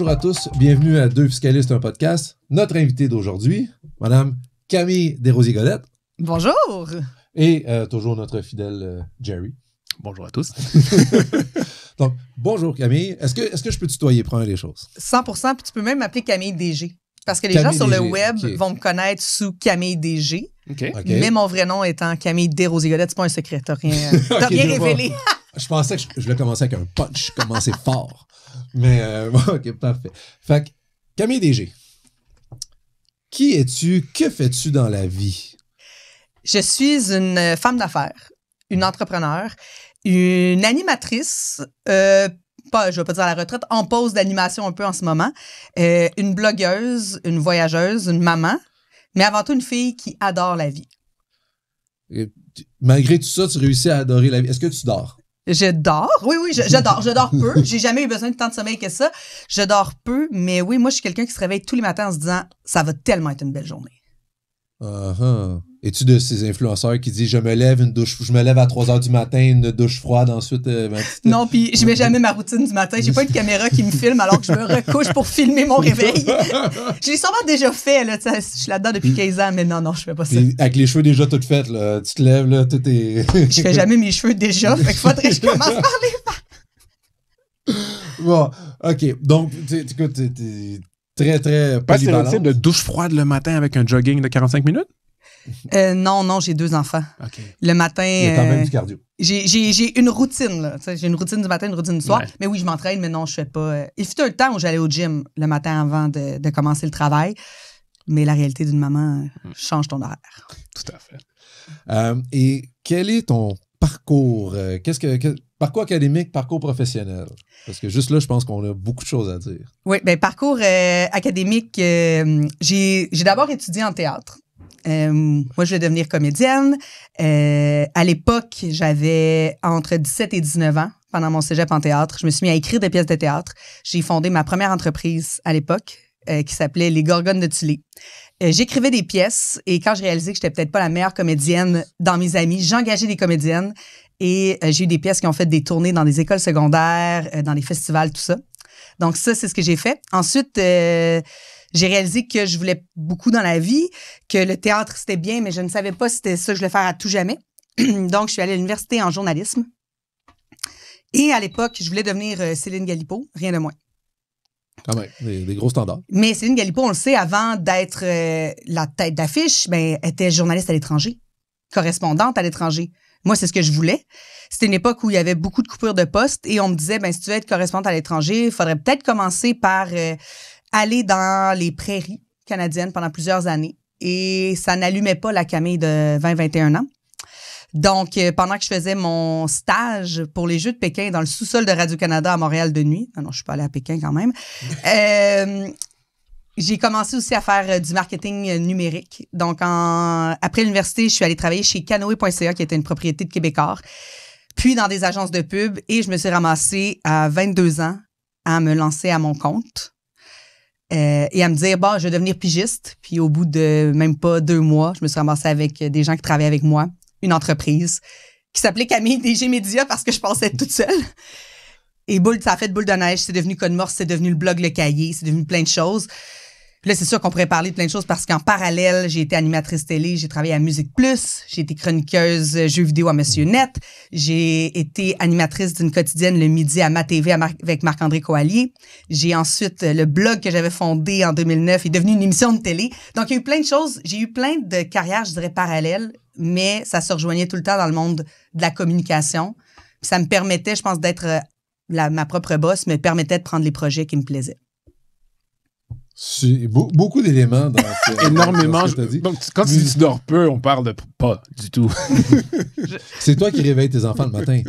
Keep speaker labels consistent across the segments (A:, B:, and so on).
A: Bonjour à tous, bienvenue à Deux Fiscalistes, un podcast. Notre invitée d'aujourd'hui, Madame Camille Desrosiers-Godette.
B: Bonjour!
A: Et toujours notre fidèle Jerry.
C: Bonjour à tous.
A: Donc, bonjour Camille. Est-ce que je peux tutoyer, prendre les choses?
B: 100%, puis tu peux même m'appeler Camille DG. Parce que les
A: Camille
B: gens sur
A: DG,
B: le web
A: okay.
B: vont me connaître sous Camille DG.
C: OK.
B: Mais mon vrai nom étant Camille Desrosiers-Godette, c'est pas un secret, t'as rien, rien révélé.
A: Je pensais que je voulais commencer avec un punch, commencer fort. Mais, OK, parfait. Fait que, Camille DG, qui es-tu? Que fais-tu dans la vie?
B: Je suis une femme d'affaires, une entrepreneur, une animatrice, je vais pas dire à la retraite, en pause d'animation un peu en ce moment, une blogueuse, une voyageuse, une maman, mais avant tout une fille qui adore la vie.
A: Et, malgré tout ça, tu réussis à adorer la vie. Est-ce que tu dors?
B: Je dors. Oui, je dors. Je dors peu. J'ai jamais eu besoin de tant de sommeil que ça. Je dors peu, mais oui, moi, je suis quelqu'un qui se réveille tous les matins en se disant « ça va tellement être une belle journée ».
A: Es-tu de ces influenceurs qui disent je me lève à 3h du matin, une douche froide, ensuite
B: Non, puis je mets jamais ma routine du matin. J'ai pas une caméra qui me filme alors que je me recouche pour filmer mon réveil. Je l'ai sûrement déjà fait, là. Je suis là-dedans depuis 15 ans, mais non, je fais pas ça.
A: Puis, avec les cheveux déjà toutes faites, là, tu te lèves, là, tout est...
B: Je fais jamais mes cheveux déjà, fait qu'il faudrait que je commence par les faire.
A: Bon, OK. Donc, t'es très, très
C: Pas
A: polyvalente.
C: stéréotype de douche froide le matin avec un jogging de 45 minutes?
B: Non, j'ai 2 enfants.
C: OK.
B: Le matin...
A: Il y a quand même du cardio.
B: J'ai une routine, là. J'ai une routine du matin, une routine du soir.
C: Ouais.
B: Mais oui, je m'entraîne, mais non, je fais pas... Il fut un temps où j'allais au gym le matin avant de commencer le travail. Mais la réalité d'une maman change ton horaire.
C: Tout à fait.
A: Et quel est ton parcours? Parcours académique, parcours professionnel? Parce que juste là, je pense qu'on a beaucoup de choses à dire.
B: Oui, bien, parcours académique, j'ai d'abord étudié en théâtre. Moi, je voulais devenir comédienne. À l'époque, j'avais entre 17 et 19 ans pendant mon cégep en théâtre. Je me suis mis à écrire des pièces de théâtre. J'ai fondé ma première entreprise à l'époque qui s'appelait Les Gorgones de Tulé. J'écrivais des pièces et quand je réalisais que j'étais peut-être pas la meilleure comédienne dans mes amis, j'engageais des comédiennes et j'ai eu des pièces qui ont fait des tournées dans des écoles secondaires, dans des festivals, tout ça. Donc ça, c'est ce que j'ai fait. Ensuite, j'ai réalisé que je voulais beaucoup dans la vie, que le théâtre, c'était bien, mais je ne savais pas si c'était ça que je voulais faire à tout jamais. Donc, je suis allée à l'université en journalisme. Et à l'époque, je voulais devenir Céline Galipeau, rien de moins.
A: Quand même, des gros standards.
B: Mais Céline Galipeau, on le sait, avant d'être la tête d'affiche, ben, elle était journaliste à l'étranger, correspondante à l'étranger. Moi, c'est ce que je voulais. C'était une époque où il y avait beaucoup de coupures de postes et on me disait, ben, si tu veux être correspondante à l'étranger, il faudrait peut-être commencer par aller dans les prairies canadiennes pendant plusieurs années. Et ça n'allumait pas la Camille de 20-21 ans. Donc, pendant que je faisais mon stage pour les Jeux de Pékin dans le sous-sol de Radio-Canada à Montréal de nuit, non, je suis pas allée à Pékin quand même, j'ai commencé aussi à faire du marketing numérique. Donc, après l'université, je suis allée travailler chez Canoë.ca, qui était une propriété de Québécois, puis dans des agences de pub, et je me suis ramassée à 22 ans à me lancer à mon compte et à me dire, bon, je vais devenir pigiste. Puis au bout de même pas 2 mois, je me suis ramassée avec des gens qui travaillaient avec moi, une entreprise qui s'appelait Camille DG Média parce que je pensais être toute seule. Et ça a fait boule de neige, c'est devenu Code Morse, c'est devenu le blog Le Cahier, c'est devenu plein de choses. Puis là, c'est sûr qu'on pourrait parler de plein de choses parce qu'en parallèle, j'ai été animatrice télé, j'ai travaillé à Musique Plus, j'ai été chroniqueuse jeux vidéo à Monsieur Net, j'ai été animatrice d'une quotidienne le midi à MaTV avec Marc-André Coallier. J'ai ensuite le blog que j'avais fondé en 2009 est devenu une émission de télé. Donc, il y a eu plein de choses. J'ai eu plein de carrières, je dirais, parallèles, mais ça se rejoignait tout le temps dans le monde de la communication. Puis ça me permettait, je pense, d'être ma propre boss, me permettait de prendre les projets qui me plaisaient.
A: Beaucoup d'éléments dans ce
C: Énormément.
A: dans ce que t'as dit.
C: Donc, quand tu dis tu dors peu, on parle de pas du tout.
A: C'est toi qui réveilles tes enfants le matin.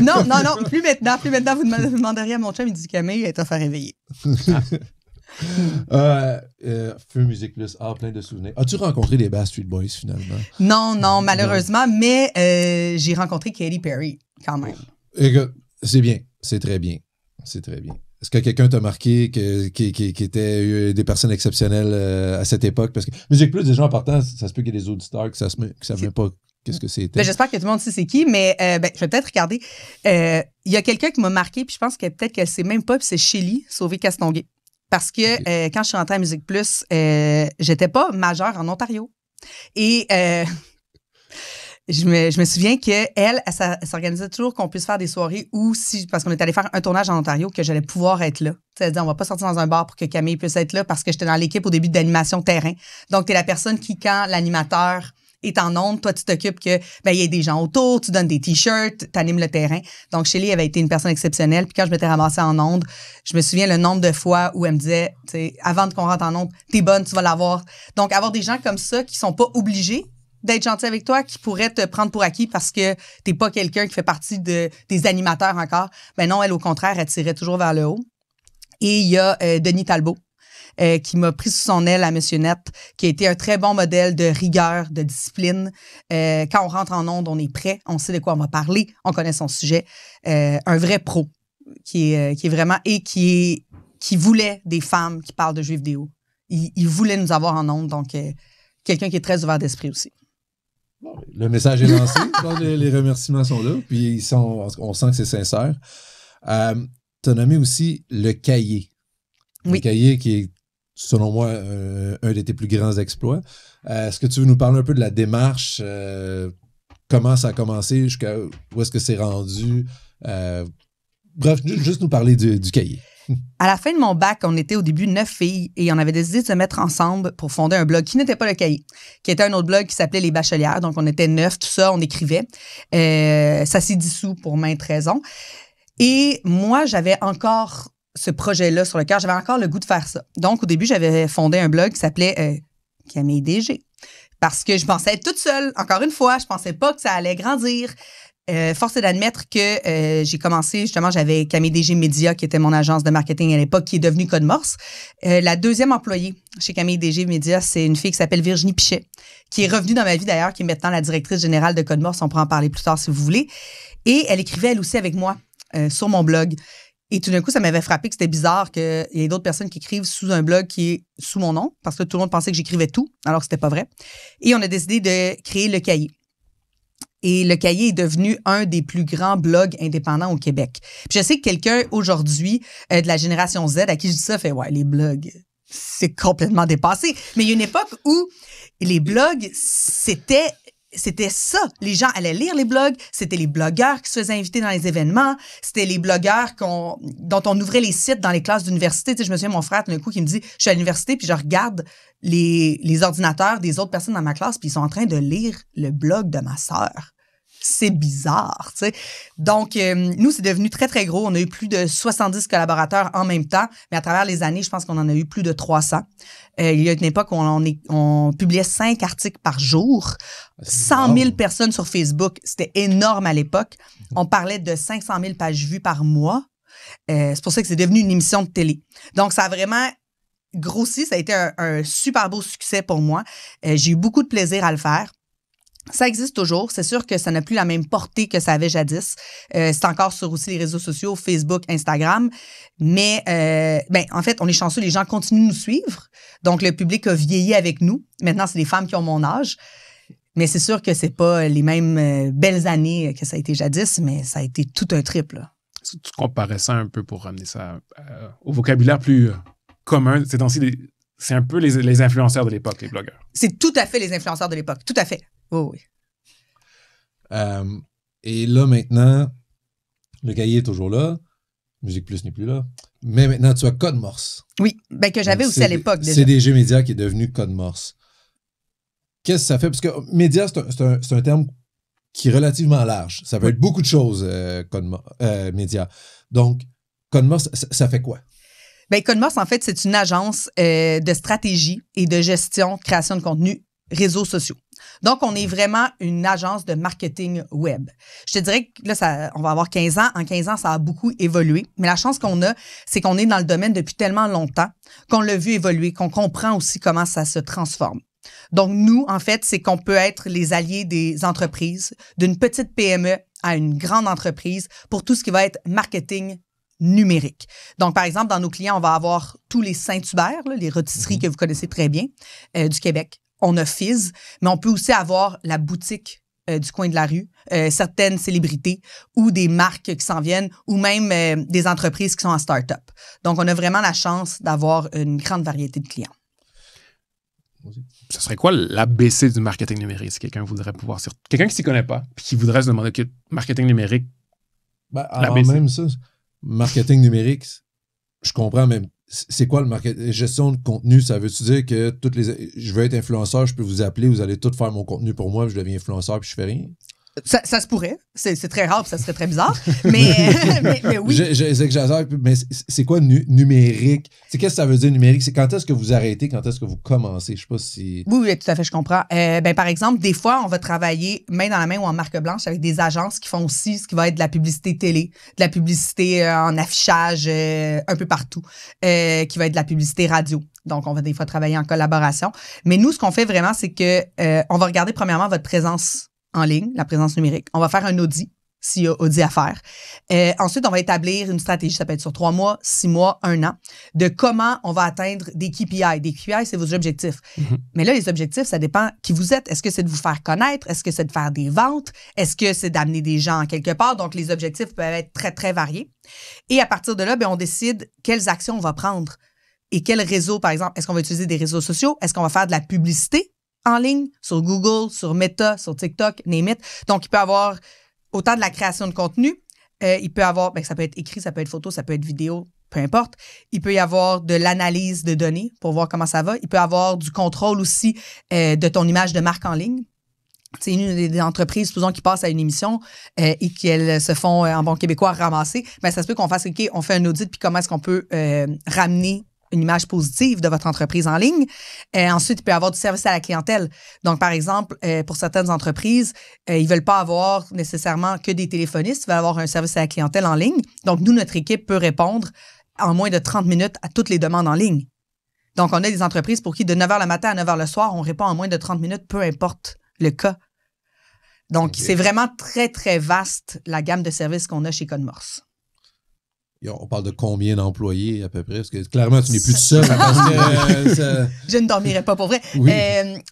B: Non. Plus maintenant, vous demanderiez à mon chum, il dit Camille, elle t'a fait réveiller.
A: Feu Musique Plus, plein de souvenirs. As-tu rencontré les Backstreet Boys finalement?
B: Non, malheureusement, mais j'ai rencontré Katy Perry quand même.
A: Écoute, c'est bien, c'est très bien. C'est très bien. est-ce que quelqu'un t'a marqué qui était des personnes exceptionnelles à cette époque? Parce que Musique Plus, déjà en partant, ça se peut qu'il y ait des auditeurs qui ne savent même pas qu'est-ce que c'était.
B: Ben, j'espère que tout le monde sait c'est qui, mais je vais peut-être regarder. Il y a quelqu'un qui m'a marqué, puis je pense que peut-être qu'elle ne sait même pas, puis c'est Shelly Sauvé-Castonguay. Parce que quand je suis rentrée à Musique Plus, j'étais pas majeure en Ontario. Et je me souviens qu'elle s'organisait toujours qu'on puisse faire des soirées où, parce qu'on est allé faire un tournage en Ontario, que j'allais pouvoir être là. C'est-à-dire, on va pas sortir dans un bar pour que Camille puisse être là parce que j'étais dans l'équipe au début d'animation terrain. Donc, tu es la personne qui, quand l'animateur est en onde, toi, tu t'occupes que il y ait des gens autour, tu donnes des t-shirts, tu animes le terrain. Donc, Shelly avait été une personne exceptionnelle. Puis quand je m'étais ramassée en onde, je me souviens le nombre de fois où elle me disait, tu sais, avant qu'on rentre en onde, t'es bonne, tu vas l'avoir. Donc, avoir des gens comme ça qui sont pas obligés d'être gentils avec toi, qui pourraient te prendre pour acquis parce que t'es pas quelqu'un qui fait partie des animateurs encore. Ben non, elle, au contraire, elle tirait toujours vers le haut. Et il y a Denis Talbot, qui m'a pris sous son aile à Monsieur Net, qui a été un très bon modèle de rigueur, de discipline. Quand on rentre en onde, on est prêt, on sait de quoi on va parler, on connaît son sujet. Un vrai pro qui est vraiment et qui voulait des femmes qui parlent de jeux vidéo. Il voulait nous avoir en onde, donc quelqu'un qui est très ouvert d'esprit aussi.
A: Le message est lancé, les remerciements sont là, puis on sent que c'est sincère. Tu as nommé aussi le cahier.
B: Oui.
A: Le cahier qui est, selon moi, un de tes plus grands exploits. Est-ce que tu veux nous parler un peu de la démarche? Comment ça a commencé? Jusqu'à où est-ce que c'est rendu? Bref, juste nous parler du cahier.
B: À la fin de mon bac, on était au début 9 filles et on avait décidé de se mettre ensemble pour fonder un blog qui n'était pas le cahier, qui était un autre blog qui s'appelait Les Bachelières. Donc, on était 9, tout ça, on écrivait. Ça s'est dissous pour maintes raisons. Et moi, j'avais encore ce projet-là sur le cœur. J'avais encore le goût de faire ça. Donc, au début, j'avais fondé un blog qui s'appelait Camille DG. Parce que je pensais être toute seule. Encore une fois, je pensais pas que ça allait grandir. Force est d'admettre que j'ai commencé, justement, j'avais Camille DG Média, qui était mon agence de marketing à l'époque, qui est devenue Code Morse. La deuxième employée chez Camille DG Média, c'est une fille qui s'appelle Virginie Pichet, qui est revenue dans ma vie d'ailleurs, qui est maintenant la directrice générale de Code Morse. On pourra en parler plus tard si vous voulez. Et elle écrivait elle aussi avec moi sur mon blog. Et tout d'un coup, ça m'avait frappé que c'était bizarre qu'il y ait d'autres personnes qui écrivent sous un blog qui est sous mon nom, parce que tout le monde pensait que j'écrivais tout, alors que c'était pas vrai. Et on a décidé de créer le cahier. Et le cahier est devenu un des plus grands blogs indépendants au Québec. Puis je sais que quelqu'un aujourd'hui de la génération Z à qui je dis ça fait « Ouais, les blogs, c'est complètement dépassé. » Mais il y a une époque où les blogs, c'était ça. Les gens allaient lire les blogs. C'était les blogueurs qui se faisaient inviter dans les événements. C'était les blogueurs dont on ouvrait les sites dans les classes d'université. Tu sais, je me souviens, mon frère, tout d'un coup, qui me dit, je suis à l'université, puis je regarde les ordinateurs des autres personnes dans ma classe, puis ils sont en train de lire le blog de ma sœur. C'est bizarre, tu sais. Donc, nous, c'est devenu très, très gros. On a eu plus de 70 collaborateurs en même temps, mais à travers les années, je pense qu'on en a eu plus de 300. Il y a une époque où on publiait 5 articles par jour, 100 000 personnes sur Facebook. C'était énorme à l'époque. On parlait de 500 000 pages vues par mois. C'est pour ça que c'est devenu une émission de télé. Donc, ça a vraiment grossi. Ça a été un super beau succès pour moi. J'ai eu beaucoup de plaisir à le faire. Ça existe toujours. C'est sûr que ça n'a plus la même portée que ça avait jadis. C'est encore sur aussi les réseaux sociaux, Facebook, Instagram. Mais en fait, on est chanceux. Les gens continuent de nous suivre. Donc, le public a vieilli avec nous. Maintenant, c'est des femmes qui ont mon âge. Mais c'est sûr que c'est pas les mêmes belles années que ça a été jadis, mais ça a été tout un trip, là.
C: Est-ce que tu comparais ça un peu pour ramener ça au vocabulaire plus commun? C'est un peu les influenceurs de l'époque, les blogueurs.
B: C'est tout à fait les influenceurs de l'époque. Tout à fait. Oh, oui.
A: Et là, maintenant, le cahier est toujours là. Musique Plus n'est plus là. Mais maintenant, tu as Code Morse.
B: Oui, que j'avais aussi à l'époque déjà.
A: CDG Média qui est devenu Code Morse. Qu'est-ce que ça fait? Parce que média, c'est un terme qui est relativement large. Ça peut être beaucoup de choses, média. Donc, Code Morse, ça fait quoi?
B: Code Morse, en fait, c'est une agence de stratégie et de gestion, création de contenu, réseaux sociaux. Donc, on est vraiment une agence de marketing web. Je te dirais que là, on va avoir 15 ans. En 15 ans, ça a beaucoup évolué. Mais la chance qu'on a, c'est qu'on est dans le domaine depuis tellement longtemps qu'on l'a vu évoluer, qu'on comprend aussi comment ça se transforme. Donc, nous, en fait, c'est qu'on peut être les alliés des entreprises, d'une petite PME à une grande entreprise pour tout ce qui va être marketing numérique. Donc, par exemple, dans nos clients, on va avoir tous les Saint-Hubert, là, les rôtisseries que vous connaissez très bien du Québec. On a Fizz, mais on peut aussi avoir la boutique du coin de la rue, certaines célébrités ou des marques qui s'en viennent ou même des entreprises qui sont en start-up. Donc, on a vraiment la chance d'avoir une grande variété de clients.
C: Ce serait quoi l'ABC du marketing numérique si quelqu'un voudrait pouvoir... Quelqu'un qui s'y connaît pas puis qui voudrait se demander que marketing numérique...
A: Avant même ça, marketing numérique, je comprends, mais c'est quoi le marketing? Gestion de contenu, ça veut-tu dire que je veux être influenceur, je peux vous appeler, vous allez tout faire mon contenu pour moi, puis je deviens influenceur, puis je fais rien?
B: Ça se pourrait. C'est très rare, puis ça serait très bizarre. mais oui.
A: J'exagère, mais c'est quoi numérique? Qu'est-ce que ça veut dire numérique? C'est quand est-ce que vous arrêtez, quand est-ce que vous commencez? Je sais pas si...
B: Oui, tout à fait, je comprends. Par exemple, des fois, on va travailler main dans la main ou en marque blanche avec des agences qui font aussi ce qui va être de la publicité télé, de la publicité en affichage un peu partout, qui va être de la publicité radio. Donc, on va des fois travailler en collaboration. Mais nous, ce qu'on fait vraiment, c'est que on va regarder premièrement votre présence en ligne, la présence numérique. On va faire un audit, s'il y a audit à faire. Ensuite, on va établir une stratégie, ça peut être sur 3 mois, 6 mois, 1 an, de comment on va atteindre des KPI. Des KPI, c'est vos objectifs. Mais là, les objectifs, ça dépend qui vous êtes. Est-ce que c'est de vous faire connaître? Est-ce que c'est de faire des ventes? Est-ce que c'est d'amener des gens quelque part? Donc, les objectifs peuvent être très, très variés. Et à partir de là, on décide quelles actions on va prendre et quel réseau, par exemple. Est-ce qu'on va utiliser des réseaux sociaux? Est-ce qu'on va faire de la publicité en ligne, sur Google, sur Meta, sur TikTok, name it. Donc, il peut y avoir autant de la création de contenu, il peut y avoir, ça peut être écrit, ça peut être photo, ça peut être vidéo, peu importe. Il peut y avoir de l'analyse de données pour voir comment ça va. Il peut y avoir du contrôle aussi de ton image de marque en ligne. C'est une des entreprises, supposons, qui passent à une émission et qu'elles se font, en bon québécois, ramasser. Ça se peut qu'on fasse, OK, on fait un audit, puis comment est-ce qu'on peut ramener une image positive de votre entreprise en ligne. Ensuite, il peut y avoir du service à la clientèle. Donc, par exemple, pour certaines entreprises, ils ne veulent pas avoir nécessairement que des téléphonistes, ils veulent avoir un service à la clientèle en ligne. Donc, nous, notre équipe peut répondre en moins de 30 minutes à toutes les demandes en ligne. Donc, on a des entreprises pour qui, de 9h le matin à 9h le soir, on répond en moins de 30 minutes, peu importe le cas. Donc, c'est vraiment très, très vaste la gamme de services qu'on a chez Code Morse.
A: On parle de combien d'employés à peu près? Parce que clairement, tu n'es plus tout seul. Parce que,
B: je ne dormirai pas pour vrai.
A: Oui.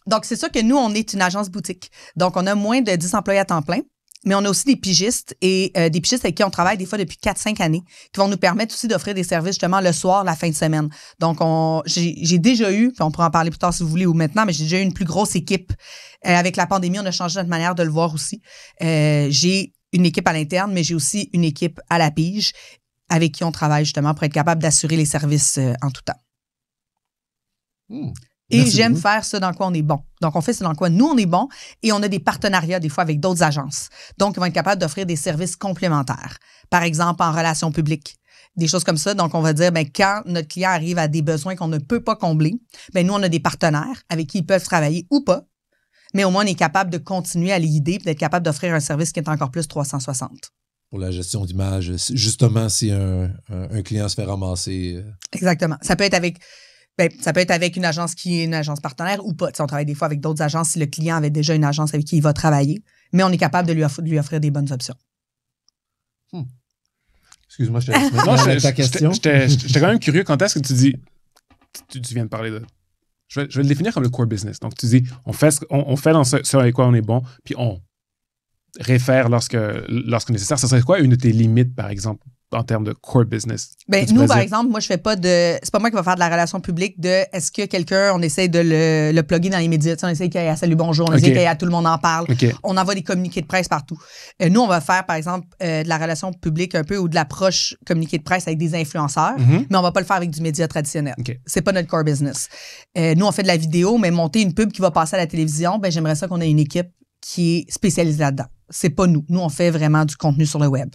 B: Donc, c'est sûr que nous, on est une agence boutique. Donc, on a moins de 10 employés à temps plein. Mais on a aussi des pigistes et des pigistes avec qui on travaille des fois depuis 4-5 années qui vont nous permettre aussi d'offrir des services justement le soir, la fin de semaine. Donc, j'ai déjà eu, puis on pourra en parler plus tard si vous voulez ou maintenant, mais j'ai déjà eu une plus grosse équipe. Avec la pandémie, on a changé notre manière de le voir aussi. J'ai une équipe à l'interne, mais j'ai aussi une équipe à la pige avec qui on travaille justement pour être capable d'assurer les services en tout temps. Et j'aime faire ce dans quoi on est bon. Donc, on fait ce dans quoi nous, on est bon et on a des partenariats des fois avec d'autres agences. Donc, ils vont être capables d'offrir des services complémentaires. Par exemple, en relations publiques, des choses comme ça. Donc, on va dire, quand notre client arrive à des besoins qu'on ne peut pas combler, nous, on a des partenaires avec qui ils peuvent travailler ou pas, mais au moins, on est capable de continuer à les guider et d'être capable d'offrir un service qui est encore plus 360.
A: Pour la gestion d'image, justement, si un client se fait ramasser.
B: Exactement. Ça peut être avec une agence qui est une agence partenaire ou pas. On travaille des fois avec d'autres agences si le client avait déjà une agence avec qui il va travailler, mais on est capable de lui offrir des bonnes options.
A: Excuse-moi, je te laisse ta question.
C: J'étais quand même curieux. Quand est-ce que tu dis... Tu viens de parler de... Je vais le définir comme le core business. Donc, tu dis, on fait dans ce avec quoi on est bon, puis on réfère lorsque nécessaire. Ça serait quoi une de tes limites, par exemple, en termes de core business?
B: Nous, par exemple, moi, je fais pas de... C'est pas moi qui va faire de la relation publique de est-ce que quelqu'un, on essaie de le plugger dans les médias. On essaie qu'il y ait à Salut Bonjour, on essaie qu'il y ait à Tout le monde en parle. On envoie des communiqués de presse partout. Nous, on va faire, par exemple, de la relation publique un peu ou de l'approche communiqué de presse avec des influenceurs, mais on va pas le faire avec du média traditionnel. C'est pas notre core business. Nous, on fait de la vidéo, mais monter une pub qui va passer à la télévision, j'aimerais ça qu'on ait une équipe qui est spécialisée là-dedans. C'est pas nous. Nous, on fait vraiment du contenu sur le web.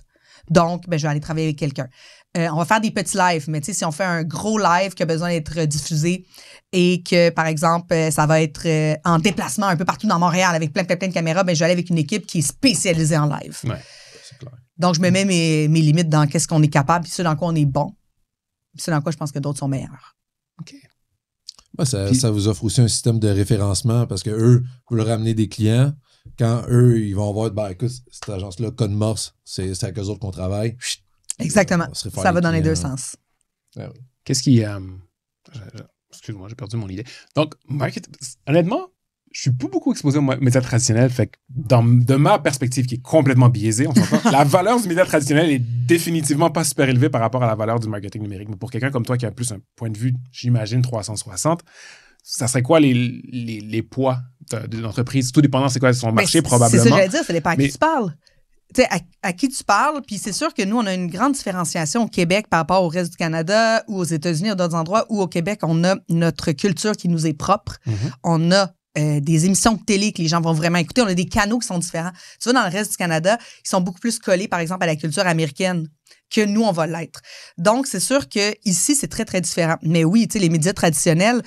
B: Donc, je vais aller travailler avec quelqu'un. On va faire des petits lives, mais si on fait un gros live qui a besoin d'être diffusé et que, par exemple, ça va être en déplacement un peu partout dans Montréal avec plein de caméras, je vais aller avec une équipe qui est spécialisée en live.
C: Ouais, c'est clair.
B: Donc, je me mets mes limites dans qu'est-ce qu'on est capable, puis ce dans quoi on est bon, puis ce dans quoi je pense que d'autres sont meilleurs.
C: OK.
A: Ça vous offre aussi un système de référencement parce que eux, vous leur ramenez des clients. Quand eux, ils vont voir, écoute, cette agence-là, Code Morse, c'est avec eux autres qu'on travaille.
B: Exactement.
A: on se réfère
B: Ça
A: les
B: va dans les deux
A: clients.
B: sens.
C: Qu'est-ce qui... excuse-moi, j'ai perdu mon idée. Donc, honnêtement, je suis pas beaucoup exposé aux médias traditionnels. Fait que de ma perspective, qui est complètement biaisée, on s'entend, la valeur du média traditionnel est définitivement pas super élevée par rapport à la valeur du marketing numérique. Mais pour quelqu'un comme toi qui a plus un point de vue, j'imagine, 360, ça serait quoi les poids d'une entreprise? Tout dépendant, c'est quoi son marché, probablement.
B: C'est ça que j'allais dire, ça dépend à
C: Mais-
B: qui tu parles. Tu sais, à qui tu parles, puis c'est sûr que nous, on a une grande différenciation au Québec par rapport au reste du Canada ou aux États-Unis ou d'autres endroits où au Québec, on a notre culture qui nous est propre. On a des émissions de télé que les gens vont vraiment écouter. On a des canaux qui sont différents. Tu vois, dans le reste du Canada, ils sont beaucoup plus collés, par exemple, à la culture américaine que nous, on va l'être. Donc, c'est sûr que ici, c'est très, très différent. Mais oui, tu sais, les médias traditionnels,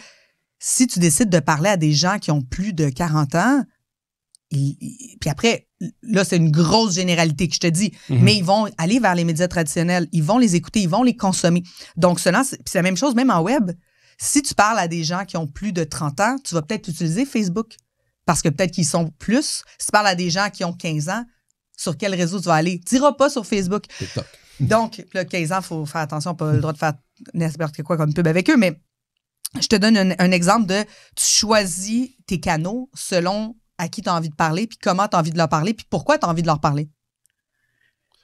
B: si tu décides de parler à des gens qui ont plus de 40 ans, puis après, là, c'est une grosse généralité que je te dis, mais ils vont aller vers les médias traditionnels, ils vont les écouter, ils vont les consommer. Donc, puis c'est la même chose même en web. Si tu parles à des gens qui ont plus de 30 ans, tu vas peut-être utiliser Facebook parce que peut-être qu'ils sont plus. Si tu parles à des gens qui ont 15 ans, sur quel réseau tu vas aller? Tu n'iras pas sur Facebook.
A: TikTok.
B: Donc, là, 15 ans, il faut faire attention, on n'a pas le droit de faire n'importe quoi comme pub avec eux, mais je te donne un exemple de tu choisis tes canaux selon à qui tu as envie de parler, puis comment tu as envie de leur parler, puis pourquoi tu as envie de leur parler.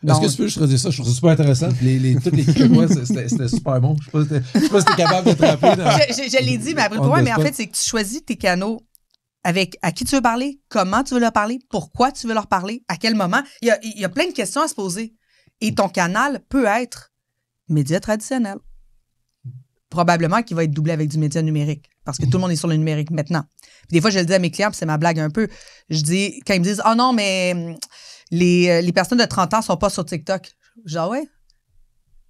A: Est-ce que tu peux juste redire ça? Je trouve ça super intéressant. Toutes les Québécois, c'était super bon. Je sais pas si t'es capable de te rappeler.
B: Je l'ai dit, mais après toi, mais en fait, c'est que tu choisis tes canaux avec à qui tu veux parler, comment tu veux leur parler, pourquoi tu veux leur parler, à quel moment. Il y a plein de questions à se poser. Et ton canal peut être média traditionnel. Probablement qu'il va être doublé avec du média numérique. Parce que tout le monde est sur le numérique maintenant. Puis des fois, je le dis à mes clients, puis c'est ma blague un peu. Je dis, quand ils me disent, oh non, mais les personnes de 30 ans sont pas sur TikTok. Je dis, ah ouais?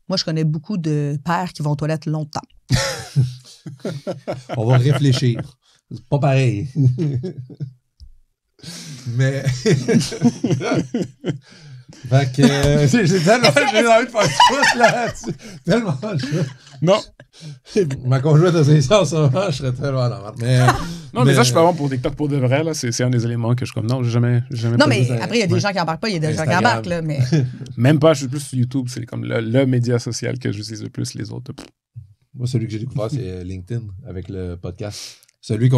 B: Moi, je connais beaucoup de pères qui vont aux toilettes longtemps.
A: On va réfléchir. C'est pas pareil. Mais. Fait que j'ai tellement envie de faire du pouce là-dessus. Tellement.
C: Non.
A: Ma conjointe a ses sciences, je serais tellement dans la merde.
C: Mais ça, je suis pas bon pour TikTok pour de vrai. Là. C'est un des éléments que je suis comme, non, j'ai jamais
B: non, mais après, il y a des gens qui embarquent pas, il y a des gens qui embarquent. Là, mais...
C: Même pas, je suis plus sur YouTube. C'est comme le média social que j'utilise le plus, les autres.
A: Moi, celui que j'ai découvert, c'est LinkedIn avec le podcast. Celui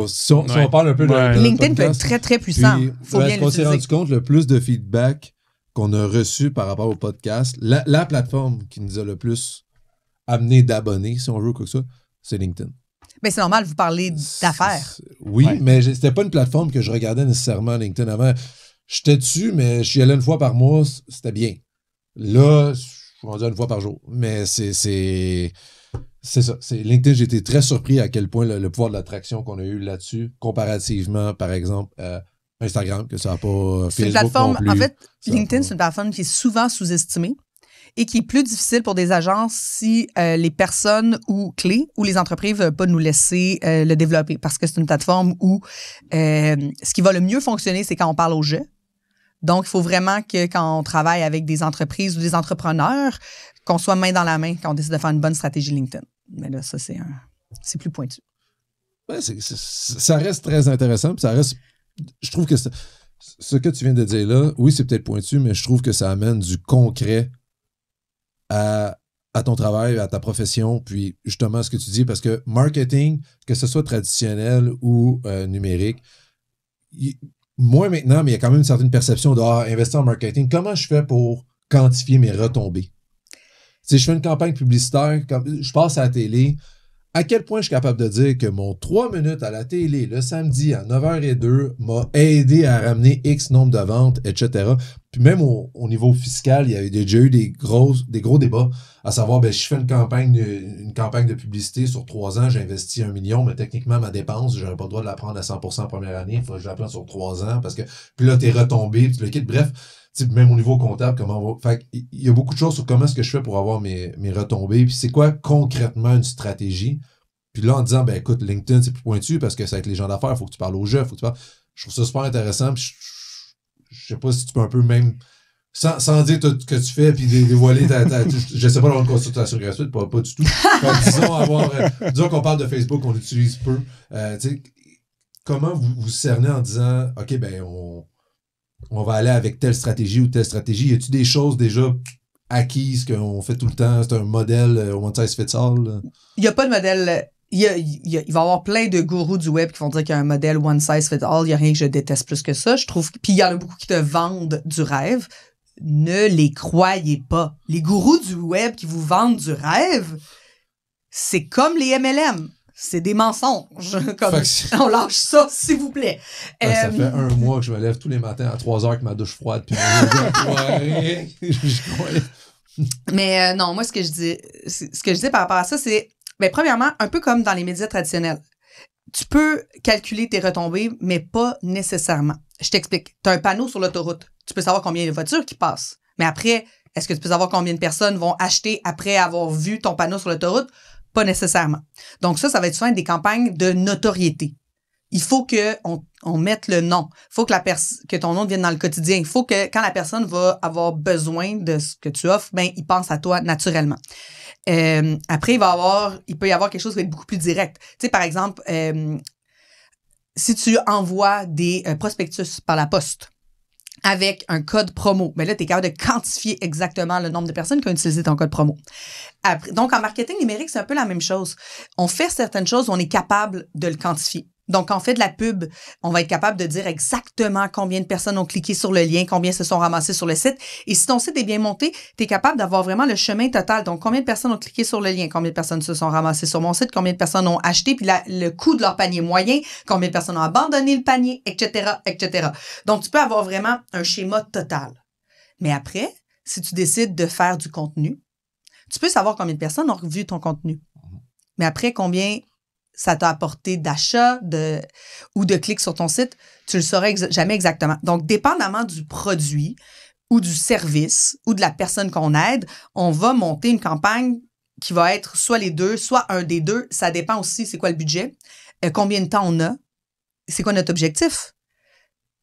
A: si on parle un peu de
B: LinkedIn
A: podcast,
B: peut être très, très puissant. Il faut bien l'utiliser.
A: On s'est rendu compte, le plus de feedback qu'on a reçu par rapport au podcast, la plateforme qui nous a le plus amené d'abonnés, si on veut, quoi que ça, c'est LinkedIn.
B: Mais c'est normal, vous parlez d'affaires.
A: Oui, mais c'était pas une plateforme que je regardais nécessairement LinkedIn avant. J'étais dessus, mais je y allais une fois par mois, c'était bien. Là, je suis rendu une fois par jour. Mais c'est ça. LinkedIn, j'ai été très surpris à quel point le pouvoir de l'attraction qu'on a eu là-dessus, comparativement, par exemple, Instagram, que ça n'a pas
B: C'est
A: Facebook
B: une plateforme,
A: non plus.
B: en fait, LinkedIn, c'est une plateforme qui est souvent sous-estimée et qui est plus difficile pour des agences si les personnes ou clés ou les entreprises ne veulent pas nous laisser le développer parce que c'est une plateforme où ce qui va le mieux fonctionner, c'est quand on parle aux jeux. Donc, il faut vraiment que quand on travaille avec des entreprises ou des entrepreneurs, qu'on soit main dans la main quand on décide de faire une bonne stratégie LinkedIn. Mais là, ça, c'est plus pointu.
A: Ouais, ça reste très intéressant. Puis ça reste. Je trouve que ce que tu viens de dire là, oui, c'est peut-être pointu, mais je trouve que ça amène du concret à ton travail, à ta profession, puis justement ce que tu dis, parce que marketing, que ce soit traditionnel ou numérique, moins maintenant, mais il y a quand même une certaine perception de investir en marketing. Comment je fais pour quantifier mes retombées? Si je fais une campagne publicitaire, je passe à la télé, à quel point je suis capable de dire que mon 3 minutes à la télé le samedi à 9h02 m'a aidé à ramener X nombre de ventes, etc. Puis même au niveau fiscal, il y a déjà eu des gros débats à savoir, je fais une campagne de publicité sur 3 ans, j'ai investi 1 million, mais techniquement, ma dépense, j'aurais pas le droit de la prendre à 100% en première année, il faudrait que je la prenne sur 3 ans, parce que puis là, t'es retombé, puis tu le quittes. Bref, même au niveau comptable, comment on va. Fait il y a beaucoup de choses sur comment est-ce que je fais pour avoir mes retombées, puis c'est quoi concrètement une stratégie. Puis là, en disant, écoute, LinkedIn, c'est plus pointu parce que c'est avec les gens d'affaires, il faut que tu parles aux jeux, je trouve ça super intéressant, puis je sais pas si tu peux un peu même, sans dire tout ce que tu fais, puis dévoiler je sais pas d'avoir une consultation gratuite, pas du tout. Disons qu'on parle de Facebook, on l'utilise peu. Comment vous cernez en disant, OK, on va aller avec telle stratégie ou telle stratégie? Y a-t-il des choses déjà acquise qu'on fait tout le temps, c'est un modèle one size fits all. Là.
B: Il n'y a pas de modèle. Il va y avoir plein de gourous du web qui vont dire qu'il y a un modèle one size fits all. Il n'y a rien que je déteste plus que ça. Je trouve. Puis il y en a beaucoup qui te vendent du rêve. Ne les croyez pas. Les gourous du web qui vous vendent du rêve, c'est comme les MLM. C'est des mensonges. Comme, on lâche ça, s'il vous plaît.
A: Ça fait un mois que je me lève tous les matins à 3h avec ma douche froide. Puis
B: Mais non, moi, ce que je dis par rapport à ça, c'est, premièrement, un peu comme dans les médias traditionnels. Tu peux calculer tes retombées, mais pas nécessairement. Je t'explique. Tu as un panneau sur l'autoroute. Tu peux savoir combien de voitures qui passent. Mais après, est-ce que tu peux savoir combien de personnes vont acheter après avoir vu ton panneau sur l'autoroute? Pas nécessairement. Donc ça va être souvent des campagnes de notoriété. Il faut qu'on mette le nom. Il faut que ton nom devienne dans le quotidien. Il faut que quand la personne va avoir besoin de ce que tu offres, il pense à toi naturellement. Après, il peut y avoir quelque chose qui va être beaucoup plus direct. Tu sais, par exemple, si tu envoies des prospectus par la poste avec un code promo, là, tu es capable de quantifier exactement le nombre de personnes qui ont utilisé ton code promo. Après, donc, en marketing numérique, c'est un peu la même chose. On fait certaines choses, on est capable de le quantifier. Donc, quand on fait de la pub, on va être capable de dire exactement combien de personnes ont cliqué sur le lien, combien se sont ramassés sur le site. Et si ton site est bien monté, tu es capable d'avoir vraiment le chemin total. Donc, combien de personnes ont cliqué sur le lien, combien de personnes se sont ramassées sur mon site, combien de personnes ont acheté, puis le coût de leur panier moyen, combien de personnes ont abandonné le panier, etc., etc. Donc, tu peux avoir vraiment un schéma total. Mais après, si tu décides de faire du contenu, tu peux savoir combien de personnes ont vu ton contenu. Mais après, combien ça t'a apporté d'achats ou de clics sur ton site, tu le sauras jamais exactement. Donc, dépendamment du produit ou du service ou de la personne qu'on aide, on va monter une campagne qui va être soit les deux, soit un des deux. Ça dépend aussi c'est quoi le budget, combien de temps on a, c'est quoi notre objectif.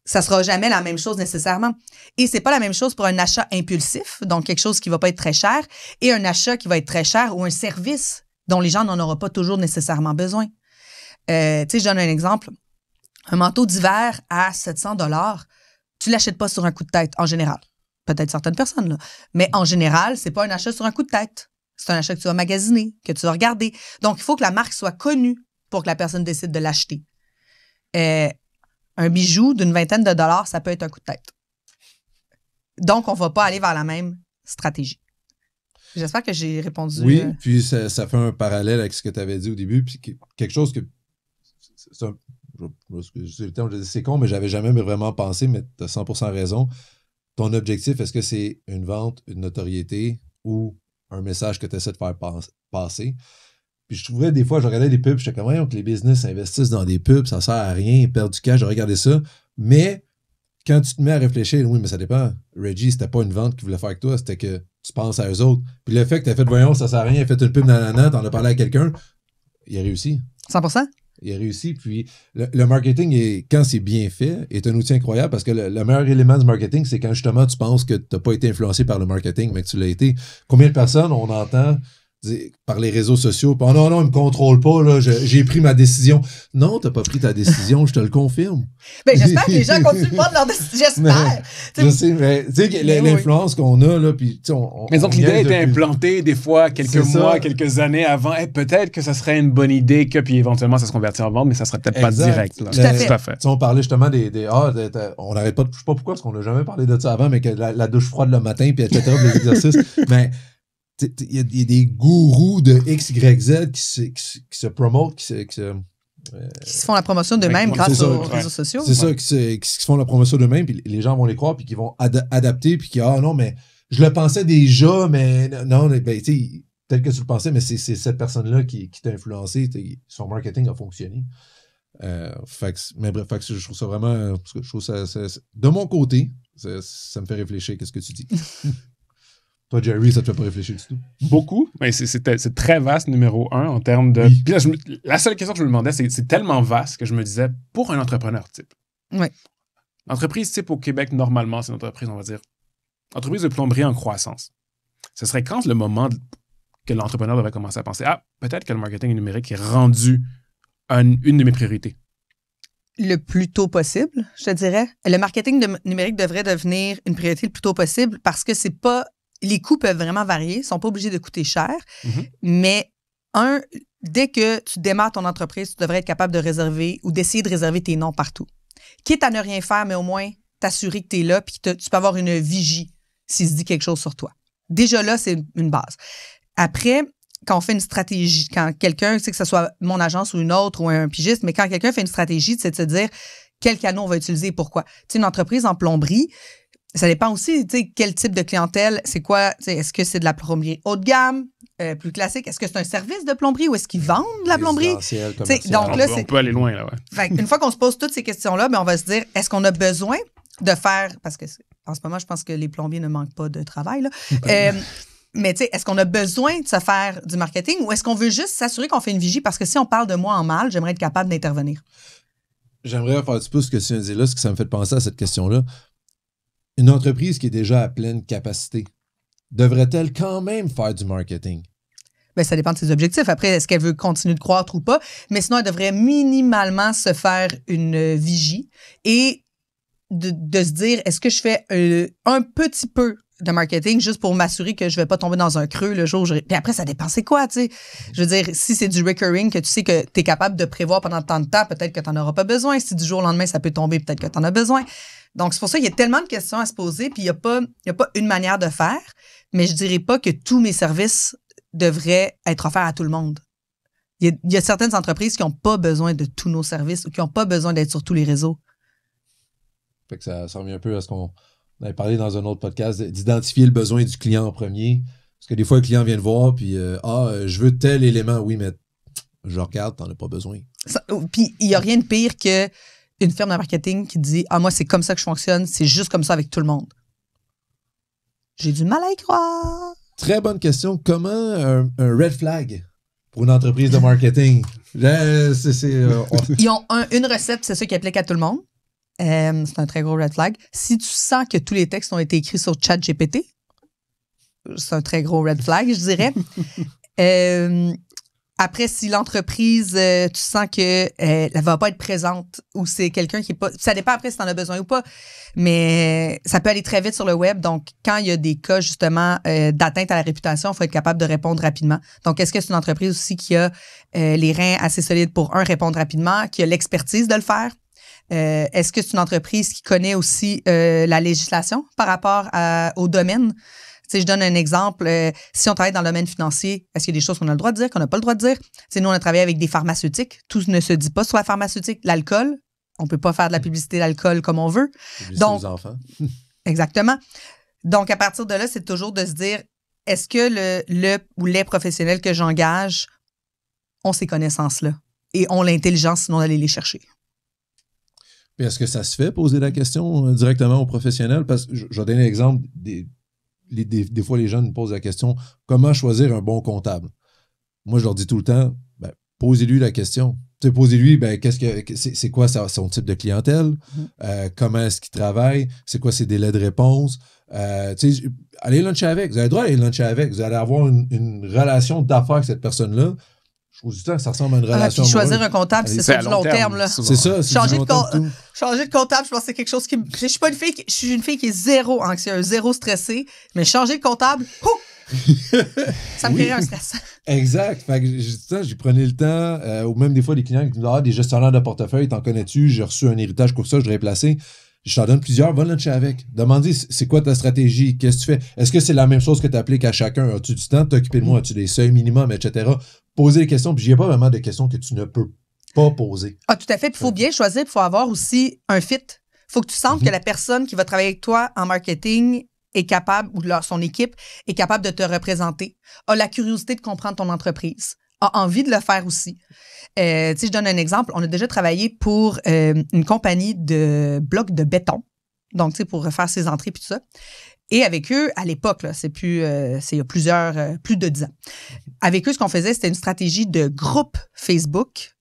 B: Ça sera jamais la même chose nécessairement. Et c'est pas la même chose pour un achat impulsif, donc quelque chose qui va pas être très cher, et un achat qui va être très cher ou un service dont les gens n'en auront pas toujours nécessairement besoin. Tu sais, je donne un exemple. Un manteau d'hiver à 700$, tu l'achètes pas sur un coup de tête, en général. Peut-être certaines personnes, là. Mais en général, c'est pas un achat sur un coup de tête. C'est un achat que tu vas magasiner, que tu vas regarder. Donc, il faut que la marque soit connue pour que la personne décide de l'acheter. Un bijou d'une vingtaine de dollars, ça peut être un coup de tête. Donc, on va pas aller vers la même stratégie. J'espère que j'ai répondu.
A: Oui, puis ça fait un parallèle avec ce que tu avais dit au début, puis quelque chose que c'est con, mais j'avais jamais vraiment pensé, mais tu as 100% raison. Ton objectif, est-ce que c'est une vente, une notoriété ou un message que tu essaies de faire passer? Puis je trouvais des fois, je regardais des pubs, j'étais comme, voyons que les business investissent dans des pubs, ça sert à rien, ils perdent du cash, je regardais ça. Mais quand tu te mets à réfléchir, oui, mais ça dépend. Reggie, c'était pas une vente qu'il voulait faire avec toi, c'était que tu penses à eux autres. Puis le fait que tu as fait, voyons, ça sert à rien, il a fait une pub nanana, t'en as parlé à quelqu'un, il a réussi.
B: 100%?
A: Il a réussi. Puis le marketing, quand c'est bien fait, est un outil incroyable parce que le meilleur élément du marketing, c'est quand justement tu penses que tu n'as pas été influencé par le marketing, mais que tu l'as été. Combien de personnes on entend par les réseaux sociaux? Oh non, ils me contrôlent pas, là, j'ai pris ma décision. Non, t'as pas pris ta décision, je te le confirme.
B: J'espère que les gens continuent de prendre leur décision. J'espère.
A: Je sais, mais tu sais, l'influence qu'on a, là, puis
C: mais donc l'idée a été implantée des fois quelques mois, quelques années avant. Peut-être que ça serait une bonne idée que, puis éventuellement, ça se convertit en vente, mais ça serait peut-être pas direct. Là.
B: Tout à fait.
A: On parlait justement on n'arrête pas, je sais pas pourquoi, parce qu'on n'a jamais parlé de ça avant, mais que la douche froide le matin, puis etc., des exercices. Mais il y a des gourous de X, Y, Z qui se promotent, qui se
B: font la promotion d'eux-mêmes grâce aux réseaux sociaux.
A: C'est ça, qui se font la promotion d'eux-mêmes, puis les gens vont les croire, puis qui vont adapter, puis qui non, mais je le pensais déjà, mais non, tu sais, peut-être que tu le pensais, mais c'est cette personne-là qui t'a influencé, son marketing a fonctionné. Mais bref, je trouve ça vraiment, je trouve ça de mon côté, ça me fait réfléchir, qu'est-ce que tu dis? Toi, Jerry, ça te fait pas réfléchir du tout?
C: Beaucoup, mais c'est très vaste, numéro 1, en termes de... Oui. Puis là, la seule question que je me demandais, c'est tellement vaste que je me disais, pour un entrepreneur type.
B: Oui.
C: L'entreprise type au Québec, normalement, c'est une entreprise, on va dire, entreprise de plomberie en croissance. Ce serait quand le moment que l'entrepreneur devrait commencer à penser, peut-être que le marketing numérique est rendu une de mes priorités?
B: Le plus tôt possible, je te dirais. Le marketing numérique devrait devenir une priorité le plus tôt possible parce que c'est pas les coûts peuvent vraiment varier, ils ne sont pas obligés de coûter cher, mais dès que tu démarres ton entreprise, tu devrais être capable de réserver ou d'essayer de réserver tes noms partout. Quitte à ne rien faire, mais au moins t'assurer que tu es là puis que tu peux avoir une vigie s'il se dit quelque chose sur toi. Déjà là, c'est une base. Après, quand on fait une stratégie, quand quelqu'un, que ce soit mon agence ou une autre ou un pigiste, mais quand quelqu'un fait une stratégie, c'est de se dire quel canot on va utiliser et pourquoi. Tu sais, une entreprise en plomberie, ça dépend aussi, tu sais, quel type de clientèle, c'est quoi, tu sais, est-ce que c'est de la plomberie haut de gamme, plus classique, est-ce que c'est un service de plomberie ou est-ce qu'ils vendent de la plomberie?
A: Donc
C: là, on peut aller loin, là, ouais.
B: Fait une fois qu'on se pose toutes ces questions-là, ben on va se dire, est-ce qu'on a besoin de faire, parce que en ce moment, je pense que les plombiers ne manquent pas de travail, là. Mais tu sais, est-ce qu'on a besoin de se faire du marketing ou est-ce qu'on veut juste s'assurer qu'on fait une vigie? Parce que si on parle de moi en mal, j'aimerais être capable d'intervenir.
A: J'aimerais faire un petit peu ce que tu dis là, parce que ça me fait penser à cette question-là. Une entreprise qui est déjà à pleine capacité, devrait-elle quand même faire du marketing?
B: Bien, ça dépend de ses objectifs. Après, est-ce qu'elle veut continuer de croître ou pas? Mais sinon, elle devrait minimalement se faire une vigie et de se dire, est-ce que je fais un petit peu de marketing juste pour m'assurer que je vais pas tomber dans un creux le jour où Puis après, ça dépend c'est quoi, tu sais. Je veux dire, si c'est du recurring que tu sais que tu es capable de prévoir pendant tant de temps, peut-être que tu n'en auras pas besoin. Si du jour au lendemain, ça peut tomber, peut-être que tu en as besoin. Donc, c'est pour ça qu'il y a tellement de questions à se poser, puis il y a pas une manière de faire, mais je dirais pas que tous mes services devraient être offerts à tout le monde. Il y a certaines entreprises qui n'ont pas besoin de tous nos services ou qui n'ont pas besoin d'être sur tous les réseaux.
A: Fait que ça revient un peu à ce qu'on avait parlé dans un autre podcast, d'identifier le besoin du client en premier. Parce que des fois, le client vient te voir, puis je veux tel élément. Oui, mais je regarde, t'en as pas besoin.
B: Puis il n'y a rien de pire qu'une firme de marketing qui dit « Ah, moi, c'est comme ça que je fonctionne, c'est juste comme ça avec tout le monde. » J'ai du mal à y croire.
A: Très bonne question. Comment un red flag pour une entreprise de marketing?
B: Ils ont une recette, c'est ça qui applique à tout le monde. C'est un très gros red flag. Si tu sens que tous les textes ont été écrits sur ChatGPT, c'est un très gros red flag, je dirais. Après, si l'entreprise, tu sens que elle va pas être présente ou c'est quelqu'un qui est pas... Ça dépend après si tu en as besoin ou pas, mais ça peut aller très vite sur le web. Donc, quand il y a des cas, justement, d'atteinte à la réputation, il faut être capable de répondre rapidement. Donc, est-ce que c'est une entreprise aussi qui a les reins assez solides pour, répondre rapidement, qui a l'expertise de le faire? Est-ce que c'est une entreprise qui connaît aussi la législation par rapport au domaine? Tu sais, je donne un exemple. Si on travaille dans le domaine financier, est-ce qu'il y a des choses qu'on a le droit de dire, qu'on n'a pas le droit de dire? Tu sais, nous, on a travaillé avec des pharmaceutiques. Tout ne se dit pas sur la pharmaceutique. L'alcool, on peut pas faire de la publicité d'alcool comme on veut.
A: Publicité aux enfants.
B: Exactement. Donc, à partir de là, c'est toujours de se dire, est-ce que le ou les professionnels que j'engage ont ces connaissances-là et ont l'intelligence sinon d'aller les chercher?
A: Puis est-ce que ça se fait poser la question directement aux professionnels? Parce que je vais donner l'exemple, des fois les gens nous posent la question, comment choisir un bon comptable? Moi, je leur dis tout le temps, posez-lui la question. Tu sais, posez-lui, c'est quoi son type de clientèle? Comment est-ce qu'il travaille? C'est quoi ses délais de réponse? Allez luncher avec. Vous avez le droit d'aller luncher avec. Vous allez avoir une relation d'affaires avec cette personne-là. Je vous dis que ça ressemble à une relation
B: puis choisir un comptable, c'est sur du long terme. Là.
A: C'est ça.
B: Changer de comptable, je pense que c'est quelque chose qui me... Je suis une fille qui est zéro anxieuse, zéro stressée, mais changer de comptable, ça me créerait un stress.
A: Exact. Fait que j'ai prenais le temps, ou même des fois, les clients qui disent des gestionnaires de portefeuille, t'en connais-tu? J'ai reçu un héritage comme ça, je voudrais placer. Je t'en donne plusieurs, va luncher avec. Demandez, c'est quoi ta stratégie? Qu'est-ce que tu fais? Est-ce que c'est la même chose que tu appliques à chacun? As-tu du temps de t'occuper de moi? As-tu des seuils minimums, etc.? Poser des questions, puis il n'y a pas vraiment de questions que tu ne peux pas poser.
B: Ah, tout à fait. Puis il faut bien choisir, il faut avoir aussi un fit. Il faut que tu sentes que la personne qui va travailler avec toi en marketing est capable, ou son équipe est capable de te représenter, a la curiosité de comprendre ton entreprise, a envie de le faire aussi. Tu sais, je donne un exemple. On a déjà travaillé pour une compagnie de blocs de béton. Donc, tu sais, pour refaire ses entrées puis tout ça. Et avec eux, à l'époque, là, c'est il y a plus de 10 ans. Avec eux, ce qu'on faisait, c'était une stratégie de groupe Facebook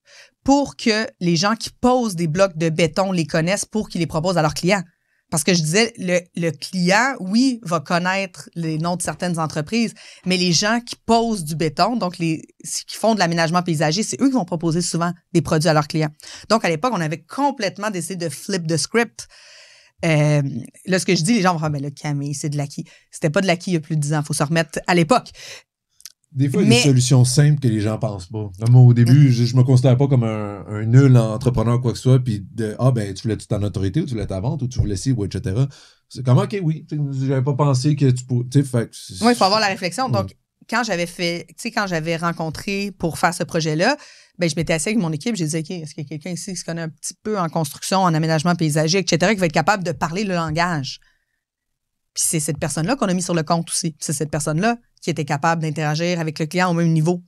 B: pour que les gens qui posent des blocs de béton les connaissent pour qu'ils les proposent à leurs clients. Parce que je disais, le client, oui, va connaître les noms de certaines entreprises, mais les gens qui posent du béton, donc qui font de l'aménagement paysager, c'est eux qui vont proposer souvent des produits à leurs clients. Donc, à l'époque, on avait complètement décidé de flip the script. Là, ce que je dis, les gens vont dire, mais là, Camille, c'est de l'acquis. C'était pas de l'acquis il y a plus de 10 ans. Il faut se remettre à l'époque.
A: Des fois, il y a des solutions simples que les gens pensent pas. Moi, au début, je me considère pas comme un nul entrepreneur ou quoi que ce soit, puis tu voulais-tu ta notoriété, ou tu voulais ta vente, ou tu voulais ci, ou etc. C'est comme, OK, oui, j'avais pas pensé que tu pouvais...
B: Oui, il faut avoir la réflexion. Donc, quand j'avais rencontré pour faire ce projet-là, ben, je m'étais assise avec mon équipe, j'ai dit, OK, est-ce qu'il y a quelqu'un ici qui se connaît un petit peu en construction, en aménagement paysager, etc., qui va être capable de parler le langage? Puis c'est cette personne-là qu'on a mis sur le compte aussi. C'est cette personne-là qui était capable d'interagir avec le client au même niveau.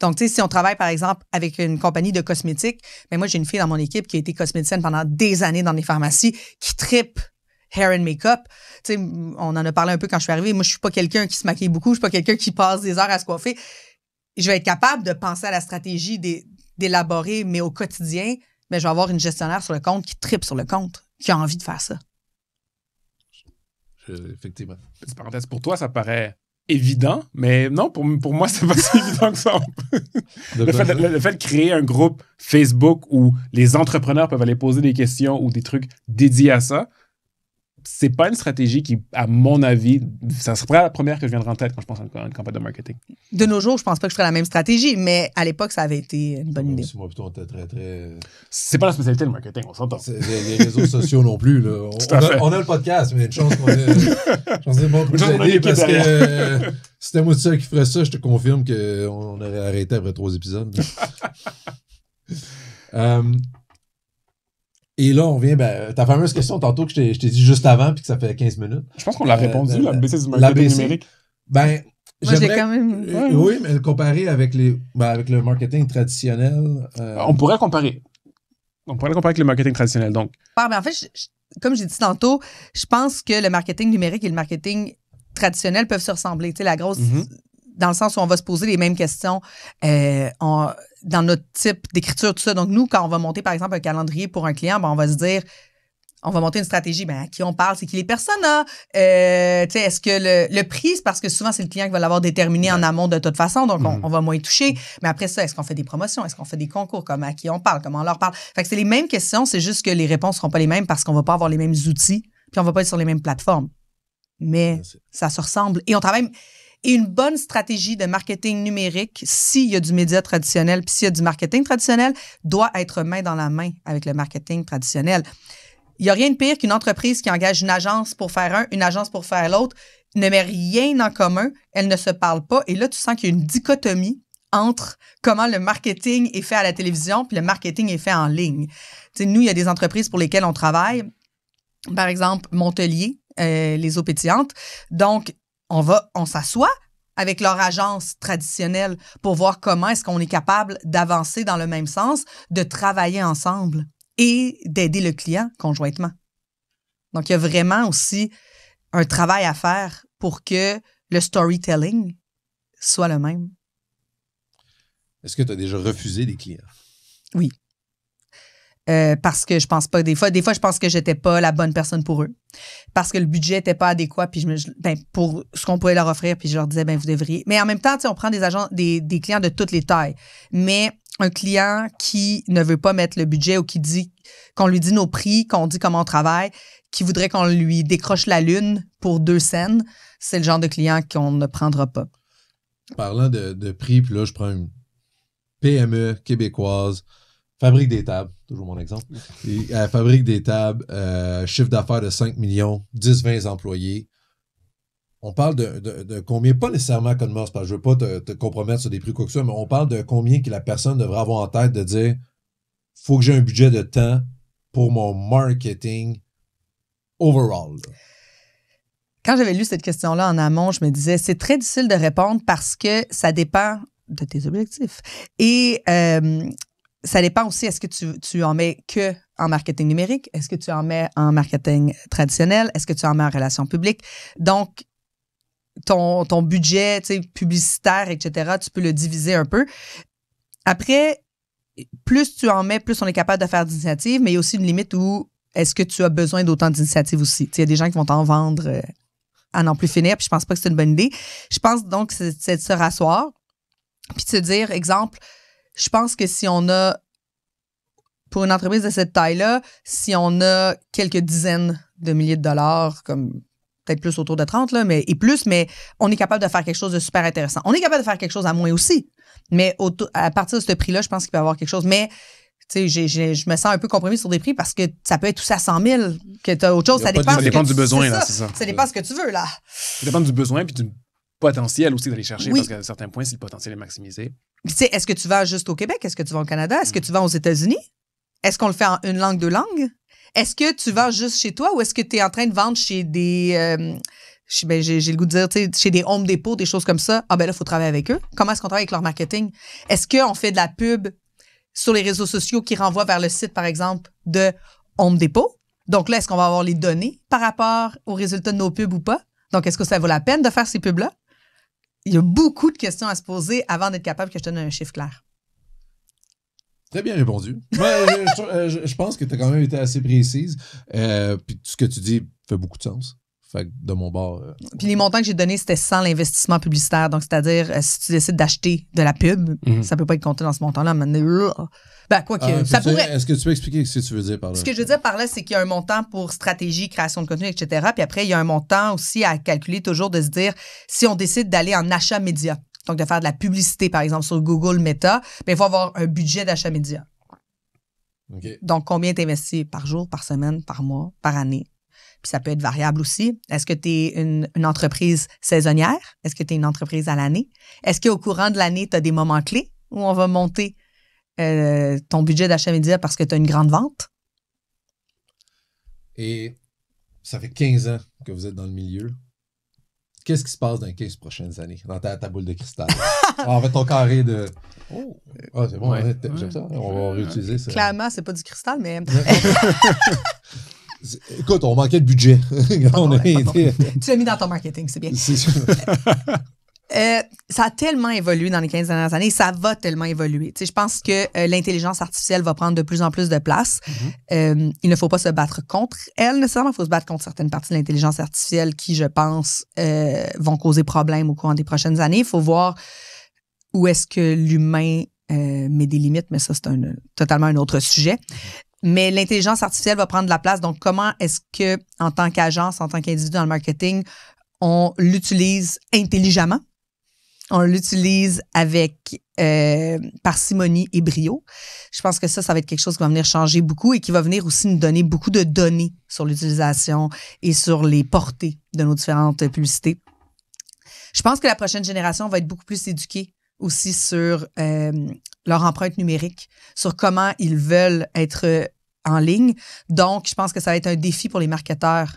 B: Donc, tu sais, si on travaille, par exemple, avec une compagnie de cosmétiques, ben moi, j'ai une fille dans mon équipe qui a été cosméticienne pendant des années dans des pharmacies, qui trippe hair and make-up. Tu sais, on en a parlé un peu quand je suis arrivée. Moi, je suis pas quelqu'un qui se maquille beaucoup. Je suis pas quelqu'un qui passe des heures à se coiffer. Je vais être capable de penser à la stratégie d'élaborer, mais au quotidien, mais je vais avoir une gestionnaire sur le compte qui trippe sur le compte, qui a envie de faire ça.
A: Effectivement.
C: Petite parenthèse, pour toi, ça paraît évident, mais non, pour moi, c'est pas si évident que ça. Le fait de créer un groupe Facebook où les entrepreneurs peuvent aller poser des questions ou des trucs dédiés à ça, c'est pas une stratégie qui, à mon avis, ça serait la première que je viendrai en tête quand je pense à une campagne de marketing.
B: De nos jours, je pense pas que je ferais la même stratégie, mais à l'époque, ça avait été une bonne idée.
A: Moi, plutôt, on était très...
C: C'est pas la spécialité du marketing, on s'entend.
A: Les réseaux sociaux non plus. Là. On a le podcast, mais une chance qu'on ait bon coup d'aider parce que c'était moi seul qui ferait ça, je te confirme qu'on aurait arrêté après 3 épisodes. Et là, on vient, ta fameuse question tantôt que je t'ai dit juste avant puis que ça fait 15 minutes.
C: Je pense qu'on l'a répondu, l'ABC du marketing numérique.
B: Moi, je l'ai quand même...
A: Oui, mais le comparer avec avec le marketing traditionnel...
C: On pourrait comparer. On pourrait le comparer avec le marketing traditionnel, donc.
B: Mais en fait, comme j'ai dit tantôt, je pense que le marketing numérique et le marketing traditionnel peuvent se ressembler. Tu sais, la grosse... Dans le sens où on va se poser les mêmes questions dans notre type d'écriture, tout ça. Donc, nous, quand on va monter, par exemple, un calendrier pour un client, on va se dire, on va monter une stratégie, à qui on parle, c'est qui les personas. Est-ce que le prix, c'est parce que souvent, c'est le client qui va l'avoir déterminé en amont de toute façon, donc on va moins y toucher. Mais après ça, est-ce qu'on fait des promotions? Est-ce qu'on fait des concours? Comme à qui on parle? Comment on leur parle? Fait que c'est les mêmes questions, c'est juste que les réponses ne seront pas les mêmes parce qu'on va pas avoir les mêmes outils, puis on va pas être sur les mêmes plateformes. Mais ça se ressemble. Et on travaille... Et une bonne stratégie de marketing numérique, s'il y a du média traditionnel puis s'il y a du marketing traditionnel, doit être main dans la main avec le marketing traditionnel. Il n'y a rien de pire qu'une entreprise qui engage une agence pour faire un, une agence pour faire l'autre, ne met rien en commun, elles ne se parlent pas. Et là, tu sens qu'il y a une dichotomie entre comment le marketing est fait à la télévision puis le marketing est fait en ligne. Tu sais, nous, il y a des entreprises pour lesquelles on travaille, par exemple, Montelier, les eaux pétillantes. Donc, on s'assoit avec leur agence traditionnelle pour voir comment est-ce qu'on est capable d'avancer dans le même sens, de travailler ensemble et d'aider le client conjointement. Donc, il y a vraiment aussi un travail à faire pour que le storytelling soit le même.
A: Est-ce que tu as déjà refusé des clients?
B: Oui. Parce que je pense pas, des fois, je pense que j'étais pas la bonne personne pour eux. Parce que le budget était pas adéquat, puis pour ce qu'on pouvait leur offrir, puis je leur disais, vous devriez. Mais en même temps, on prend des clients de toutes les tailles. Mais un client qui ne veut pas mettre le budget ou qu'on lui dit nos prix, qu'on dit comment on travaille, qui voudrait qu'on lui décroche la lune pour 2 cents, c'est le genre de client qu'on ne prendra pas.
A: Parlant de prix, puis là, je prends une PME québécoise, fabrique des tables, toujours mon exemple. Elle fabrique des tables, chiffre d'affaires de 5 millions, 10-20 employés. On parle de combien, pas nécessairement Conmos, parce que je ne veux pas te compromettre sur des prix quoi que ce soit, mais on parle de combien que la personne devrait avoir en tête de dire faut que j'ai un budget de temps pour mon marketing overall. Là.
B: Quand j'avais lu cette question-là en amont, je me disais c'est très difficile de répondre parce que ça dépend de tes objectifs. Et ça dépend aussi, est-ce que tu en mets que en marketing numérique? Est-ce que tu en mets en marketing traditionnel? Est-ce que tu en mets en relations publiques? Donc, ton budget publicitaire, etc., tu peux le diviser un peu. Après, plus tu en mets, plus on est capable de faire d'initiatives, mais il y a aussi une limite où est-ce que tu as besoin d'autant d'initiatives aussi? Il y a des gens qui vont t'en vendre à n'en plus finir, puis je pense pas que c'est une bonne idée. Je pense donc que c'est de se rasseoir, puis de se dire, exemple, je pense que si on a pour une entreprise de cette taille-là, si on a quelques dizaines de milliers de dollars, comme peut-être plus autour de 30, là, mais on est capable de faire quelque chose de super intéressant. On est capable de faire quelque chose à moins aussi, mais à partir de ce prix-là, je pense qu'il peut y avoir quelque chose. Mais tu sais, je me sens un peu compromis sur des prix parce que ça peut être aussi à 100 000, que tu as autre chose. Ça
C: dépend du besoin, là, c'est ça.
B: Ça dépend de ce que tu veux, là.
C: Ça dépend du besoin puis du potentiel aussi d'aller chercher, parce qu'à un certain point, si le potentiel est maximisé.
B: Tu sais, est-ce que tu vas juste au Québec? Est-ce que tu vas au Canada? Est-ce que tu vas aux États-Unis? Est-ce qu'on le fait en une langue, deux langues? Est-ce que tu vends juste chez toi ou est-ce que tu es en train de vendre chez des... j'ai le goût de dire, tu sais, chez des Home Depot, des choses comme ça? Ah ben là, il faut travailler avec eux. Comment est-ce qu'on travaille avec leur marketing? Est-ce qu'on fait de la pub sur les réseaux sociaux qui renvoient vers le site, par exemple, de Home Depot? Donc là, est-ce qu'on va avoir les données par rapport aux résultats de nos pubs ou pas? Donc, est-ce que ça vaut la peine de faire ces pubs-là? Il y a beaucoup de questions à se poser avant d'être capable que je te donne un chiffre clair.
A: Très bien répondu. Moi, je pense que tu as quand même été assez précise. Puis ce que tu dis fait beaucoup de sens. Fait que de mon bord...
B: Puis les montants que j'ai donnés, c'était sans l'investissement publicitaire. Donc, c'est-à-dire, si tu décides d'acheter de la pub, ça peut pas être compté dans ce montant-là. Ben, quoi que... ça pourrait...
A: Est-ce que tu peux expliquer ce que tu veux dire par là?
B: Ce que je veux dire par là, c'est qu'il y a un montant pour stratégie, création de contenu, etc. Puis après, il y a un montant aussi à calculer toujours de se dire, si on décide d'aller en achat média, donc de faire de la publicité, par exemple, sur Google Meta, bien, il faut avoir un budget d'achat média.
A: Okay.
B: Donc, combien tu investis par jour, par semaine, par mois, par année? Puis ça peut être variable aussi. Est-ce que tu es une entreprise saisonnière? Est-ce que tu es une entreprise à l'année? Est-ce qu'au courant de l'année, tu as des moments clés où on va monter ton budget d'achat média parce que tu as une grande vente?
A: Et ça fait 15 ans que vous êtes dans le milieu. Qu'est-ce qui se passe dans les 15 prochaines années, dans ta boule de cristal? En fait, ton carré de... Oh, c'est bon, ouais, j'aime ça. On va réutiliser ça.
B: Clairement, c'est pas du cristal, mais...
A: Écoute, on manquait de budget.
B: Tu l'as mis dans ton marketing, c'est bien.
A: C'est sûr.
B: Ça a tellement évolué dans les 15 dernières années. Ça va tellement évoluer. Tu sais, je pense que l'intelligence artificielle va prendre de plus en plus de place. Il ne faut pas se battre contre elle nécessairement. Il faut se battre contre certaines parties de l'intelligence artificielle qui, je pense, vont causer problème au cours des prochaines années. Il faut voir où est-ce que l'humain met des limites, mais ça, c'est totalement un autre sujet. Mais l'intelligence artificielle va prendre de la place. Donc, comment est-ce que, en tant qu'agence, en tant qu'individu dans le marketing, on l'utilise intelligemment? On l'utilise avec parcimonie et brio. Je pense que ça va être quelque chose qui va venir changer beaucoup et qui va venir aussi nous donner beaucoup de données sur l'utilisation et sur les portées de nos différentes publicités. Je pense que la prochaine génération va être beaucoup plus éduquée aussi sur leur empreinte numérique, sur comment ils veulent être en ligne. Donc, je pense que ça va être un défi pour les marketeurs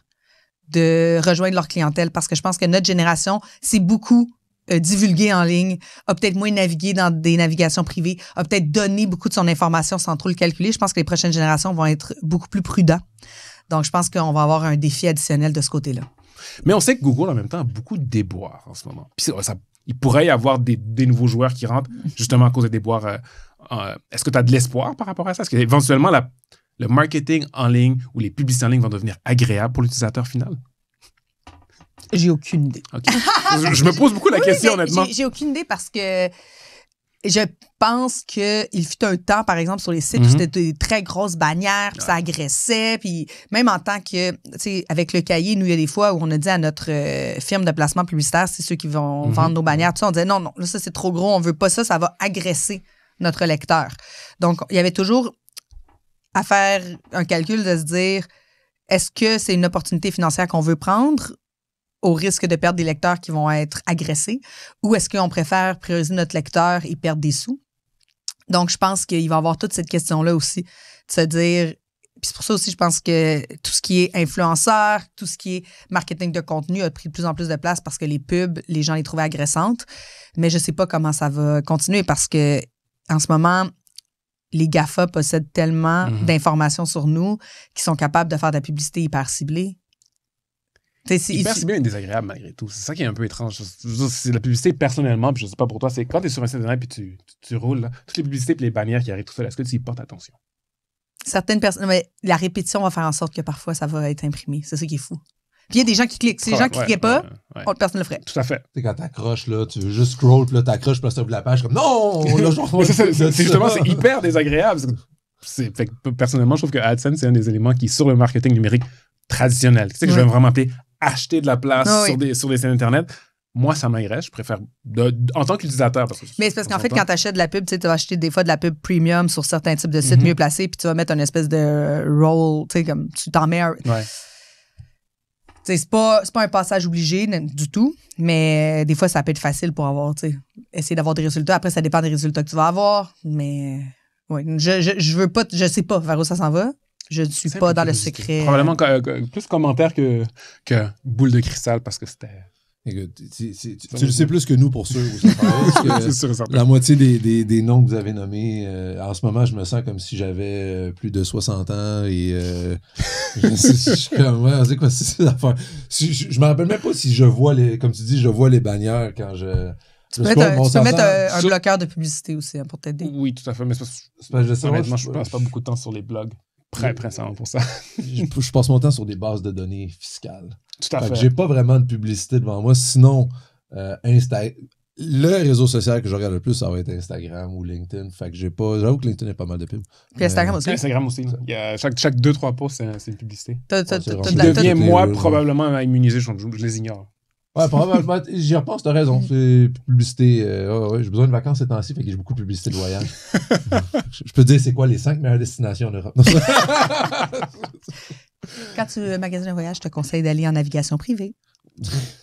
B: de rejoindre leur clientèle parce que je pense que notre génération, c'est beaucoup divulgué en ligne, a peut-être moins navigué dans des navigations privées, a peut-être donné beaucoup de son information sans trop le calculer. Je pense que les prochaines générations vont être beaucoup plus prudents. Donc, je pense qu'on va avoir un défi additionnel de ce côté-là.
C: Mais on sait que Google, en même temps, a beaucoup de déboires en ce moment. Puis il pourrait y avoir des nouveaux joueurs qui rentrent justement à cause des déboires. Est-ce que tu as de l'espoir par rapport à ça? Est-ce qu'éventuellement, le marketing en ligne ou les publicités en ligne vont devenir agréables pour l'utilisateur final?
B: J'ai aucune idée.
C: Okay. Je me pose beaucoup la question, honnêtement.
B: J'ai aucune idée parce que je pense qu'il fut un temps, par exemple, sur les sites où c'était des très grosses bannières, puis ça agressait, puis même en tant que, tu sais, avec le cahier, nous, il y a des fois où on a dit à notre firme de placement publicitaire, c'est ceux qui vont vendre nos bannières, tout ça, on disait non, là, ça, c'est trop gros, on veut pas ça, ça va agresser notre lecteur. Donc, il y avait toujours à faire un calcul de se dire, est-ce que c'est une opportunité financière qu'on veut prendre au risque de perdre des lecteurs qui vont être agressés, ou est-ce qu'on préfère prioriser notre lecteur et perdre des sous? Donc, je pense qu'il va y avoir toute cette question-là aussi, de se dire, puis c'est pour ça aussi, je pense que tout ce qui est influenceur, tout ce qui est marketing de contenu a pris de plus en plus de place parce que les pubs, les gens les trouvaient agressantes, mais je sais pas comment ça va continuer parce que en ce moment, les GAFA possèdent tellement d'informations sur nous qu'ils sont capables de faire de la publicité hyper ciblée.
C: Hyper ciblé mais désagréable malgré tout. C'est ça qui est un peu étrange. C'est la publicité personnellement, puis je sais pas pour toi, c'est quand tu es sur un site internet puis tu roules, là, toutes les publicités et les bannières qui arrivent tout seul, est-ce que tu y portes attention?
B: Certaines personnes, mais la répétition va faire en sorte que parfois ça va être imprimé. C'est ça qui est fou. Puis il y a des gens qui cliquent. Si les gens qui cliquaient pas, autre personne le ferait.
C: Tout à fait.
A: Tu sais, quand t'accroches, là, tu veux juste scroll, puis là, t'accroches, puis là, ça ouvre la page, comme non! Là,
C: c'est justement, c'est hyper désagréable. Fait que, personnellement, je trouve que AdSense, c'est un des éléments qui est sur le marketing numérique traditionnel. Tu sais, que je vais vraiment appeler acheter de la place sur des sites Internet. Moi, ça m'intéresse. Je préfère en tant qu'utilisateur.
B: Mais c'est parce qu'en fait, quand tu achètes de la pub, tu vas acheter des fois de la pub premium sur certains types de sites mieux placés, puis tu vas mettre une espèce de roll, tu sais, comme tu t'en mets un.
C: Ouais.
B: C'est pas un passage obligé du tout, mais des fois, ça peut être facile pour avoir, tu sais, essayer d'avoir des résultats. Après, ça dépend des résultats que tu vas avoir, mais ouais, je veux pas, je sais pas vers où ça s'en va. Je ne suis pas dans le secret.
C: Probablement plus commentaire que boule de cristal parce que c'était...
A: Écoute, tu le sais plus que nous pour sûr. C'est sûr, la moitié des noms que vous avez nommés, en ce moment, je me sens comme si j'avais plus de 60 ans et je suis comme, ouais, c'est quoi cette affaire? Je me rappelle même pas si je vois comme tu dis, je vois les bannières quand je...
B: Tu peux mettre un bloqueur de publicité aussi pour t'aider.
C: Oui, tout à fait, mais honnêtement, je passe pas beaucoup de temps sur les blogs. Récemment pour ça.
A: je passe mon temps sur des bases de données fiscales.
C: Tout à fait.
A: J'ai pas vraiment de publicité devant moi. Sinon, le réseau social que je regarde le plus, ça va être Instagram ou LinkedIn. Fait que j'avoue que LinkedIn a pas mal de pubs.
B: Puis Instagram aussi.
C: Instagram aussi. Il y a chaque 2-3 posts, c'est une publicité.
B: Je
C: deviens, moi, probablement immunisé. Je les ignore.
A: Ouais, probablement. J'y repense, t'as raison. C'est publicité. J'ai besoin de vacances ces temps-ci, fait que j'ai beaucoup de publicité de voyage. Je peux te dire, c'est quoi les 5 meilleures destinations en Europe?
B: Quand tu magasines un voyage, je te conseille d'aller en navigation privée.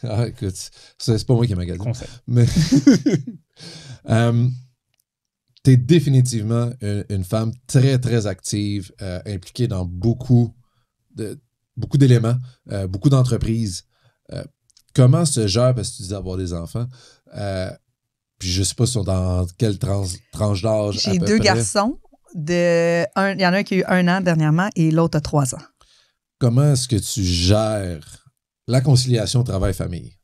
A: Ah, écoute, c'est pas moi qui magasine.
C: Conseil.
A: Mais t'es définitivement une femme très, très active, impliquée dans beaucoup d'éléments, beaucoup d'entreprises. Comment se gère, parce que tu dis avoir des enfants, puis je sais pas dans quelle tranche d'âge.
B: J'ai 2 garçons. Il y en a un qui a eu 1 an dernièrement et l'autre a 3 ans.
A: Comment est-ce que tu gères la conciliation travail-famille?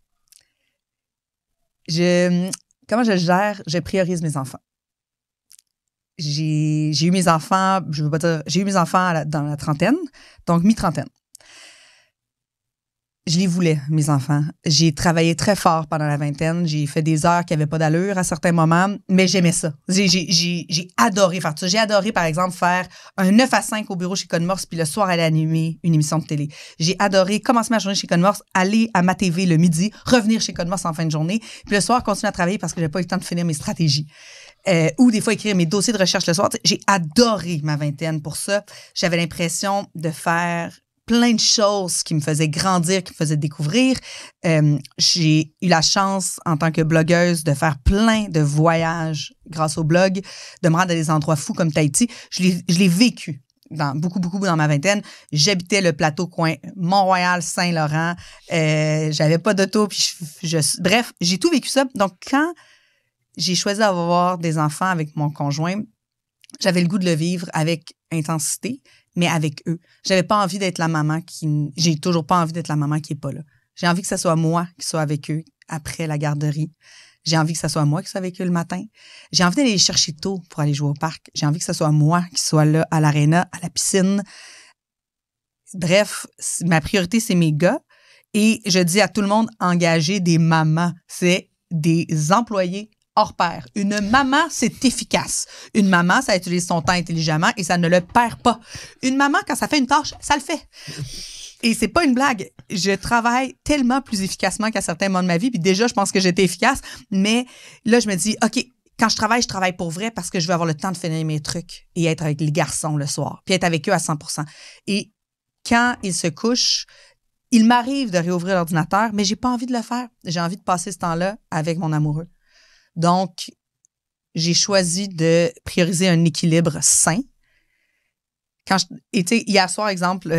B: Comment je gère? Je priorise mes enfants. J'ai eu mes enfants, je veux pas dire, j'ai eu mes enfants dans la trentaine, donc mi-trentaine. Je les voulais, mes enfants. J'ai travaillé très fort pendant la vingtaine. J'ai fait des heures qui n'avaient pas d'allure à certains moments, mais j'aimais ça. J'ai adoré faire ça. J'ai adoré, par exemple, faire un 9 à 5 au bureau chez Code Morse, puis le soir, aller animer une émission de télé. J'ai adoré commencer ma journée chez Code Morse, aller à ma TV le midi, revenir chez Code Morse en fin de journée, puis le soir, continuer à travailler parce que j'avais pas eu le temps de finir mes stratégies. Ou des fois, écrire mes dossiers de recherche le soir. J'ai adoré ma vingtaine pour ça. J'avais l'impression de faire plein de choses qui me faisaient grandir, qui me faisaient découvrir. J'ai eu la chance, en tant que blogueuse, de faire plein de voyages grâce au blog, de me rendre à des endroits fous comme Tahiti. Je l'ai vécu beaucoup dans ma vingtaine. J'habitais le plateau coin Mont-Royal, Saint-Laurent. J'avais pas d'auto. Puis bref, j'ai tout vécu ça. Donc, quand j'ai choisi d'avoir des enfants avec mon conjoint, j'avais le goût de le vivre avec intensité, mais avec eux. J'avais pas envie d'être la maman j'ai toujours pas envie d'être la maman qui est pas là. J'ai envie que ce soit moi qui soit avec eux après la garderie. J'ai envie que ce soit moi qui soit avec eux le matin. J'ai envie d'aller les chercher tôt pour aller jouer au parc. J'ai envie que ce soit moi qui soit là à l'aréna, à la piscine. Bref, ma priorité, c'est mes gars. Et je dis à tout le monde, engagez des mamans. C'est des employés hors pair. Une maman, c'est efficace. Une maman, ça utilise son temps intelligemment et ça ne le perd pas. Une maman, quand ça fait une tâche, ça le fait. Et c'est pas une blague. Je travaille tellement plus efficacement qu'à certains moments de ma vie. Puis déjà, je pense que j'étais efficace. Mais là, je me dis, OK, quand je travaille pour vrai parce que je veux avoir le temps de finir mes trucs et être avec les garçons le soir. Puis être avec eux à 100%. Et quand ils se couchent, il m'arrive de réouvrir l'ordinateur, mais j'ai pas envie de le faire. J'ai envie de passer ce temps-là avec mon amoureux. Donc, j'ai choisi de prioriser un équilibre sain. Hier soir, exemple,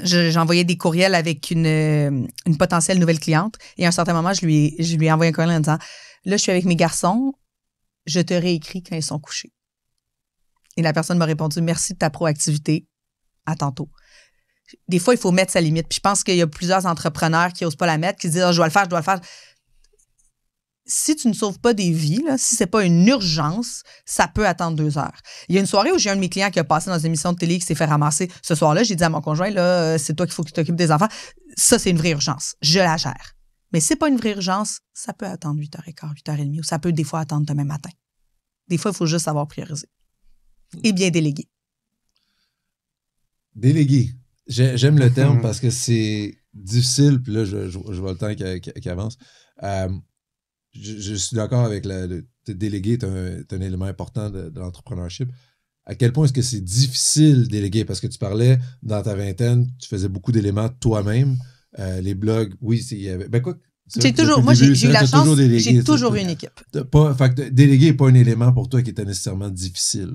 B: j'envoyais des courriels avec une potentielle nouvelle cliente et à un certain moment, je lui ai envoyé un courriel en disant « Là, je suis avec mes garçons, je te réécris quand ils sont couchés. » Et la personne m'a répondu « Merci de ta proactivité, à tantôt. » Des fois, il faut mettre sa limite. Puis je pense qu'il y a plusieurs entrepreneurs qui n'osent pas la mettre, qui se disent « Je dois le faire. » Si tu ne sauves pas des vies, là, si c'est pas une urgence, ça peut attendre 2 heures. Il y a une soirée où j'ai un de mes clients qui a passé dans une émission de télé qui s'est fait ramasser. Ce soir-là, j'ai dit à mon conjoint, là, c'est toi qu'il faut que tu t'occupes des enfants. Ça, c'est une vraie urgence. Je la gère. Mais c'est pas une vraie urgence, ça peut attendre 8h15, 8h30, ou ça peut des fois attendre demain matin. Des fois, il faut juste savoir prioriser. et bien déléguer.
A: Déléguer. J'aime le terme parce que c'est difficile, puis là, je vois le temps qui avance. Je suis d'accord avec déléguer est un élément important de l'entrepreneurship. À quel point est-ce que c'est difficile de déléguer? Parce que tu parlais, dans ta vingtaine, tu faisais beaucoup d'éléments toi-même. Les blogs, oui, il y avait... Ben quoi,
B: j'ai eu la chance, j'ai toujours eu une équipe.
A: Fait que déléguer n'est pas un élément pour toi qui était nécessairement difficile.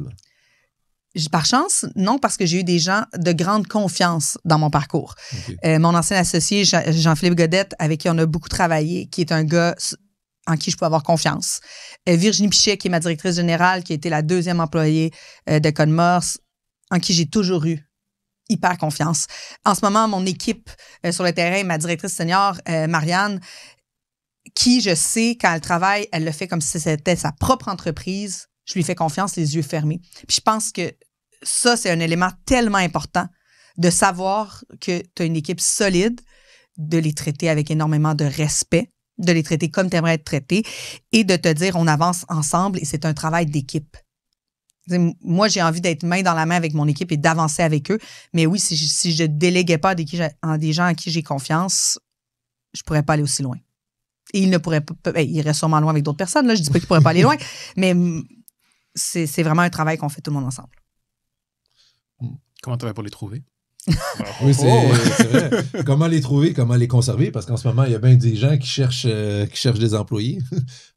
B: Par chance, non, parce que j'ai eu des gens de grande confiance dans mon parcours. Okay. Mon ancien associé, Jean-Philippe Godette, avec qui on a beaucoup travaillé, qui est un gars en qui je peux avoir confiance. Virginie Pichet, qui est ma directrice générale, qui a été la 2e employée de Code Morse, en qui j'ai toujours eu hyper confiance. En ce moment, mon équipe sur le terrain, ma directrice senior, Marianne, qui, je sais, quand elle travaille, elle le fait comme si c'était sa propre entreprise. Je lui fais confiance, les yeux fermés. Puis je pense que ça, c'est un élément tellement important de savoir que tu as une équipe solide, de les traiter avec énormément de respect, de les traiter comme tu aimerais être traité et de te dire on avance ensemble et c'est un travail d'équipe. Moi, j'ai envie d'être main dans la main avec mon équipe et d'avancer avec eux. Mais oui, si je ne déléguais pas à des gens à qui j'ai confiance, je ne pourrais pas aller aussi loin. Et il ne pourrait pas... il irait sûrement loin avec d'autres personnes. Là. Je ne dis pas qu'il ne pourrait pas aller loin, mais c'est vraiment un travail qu'on fait tout le monde ensemble.
C: Comment tu vas pour les trouver?
A: Oui, c'est vrai. Comment les trouver, comment les conserver? Parce qu'en ce moment, il y a bien des gens qui cherchent des employés.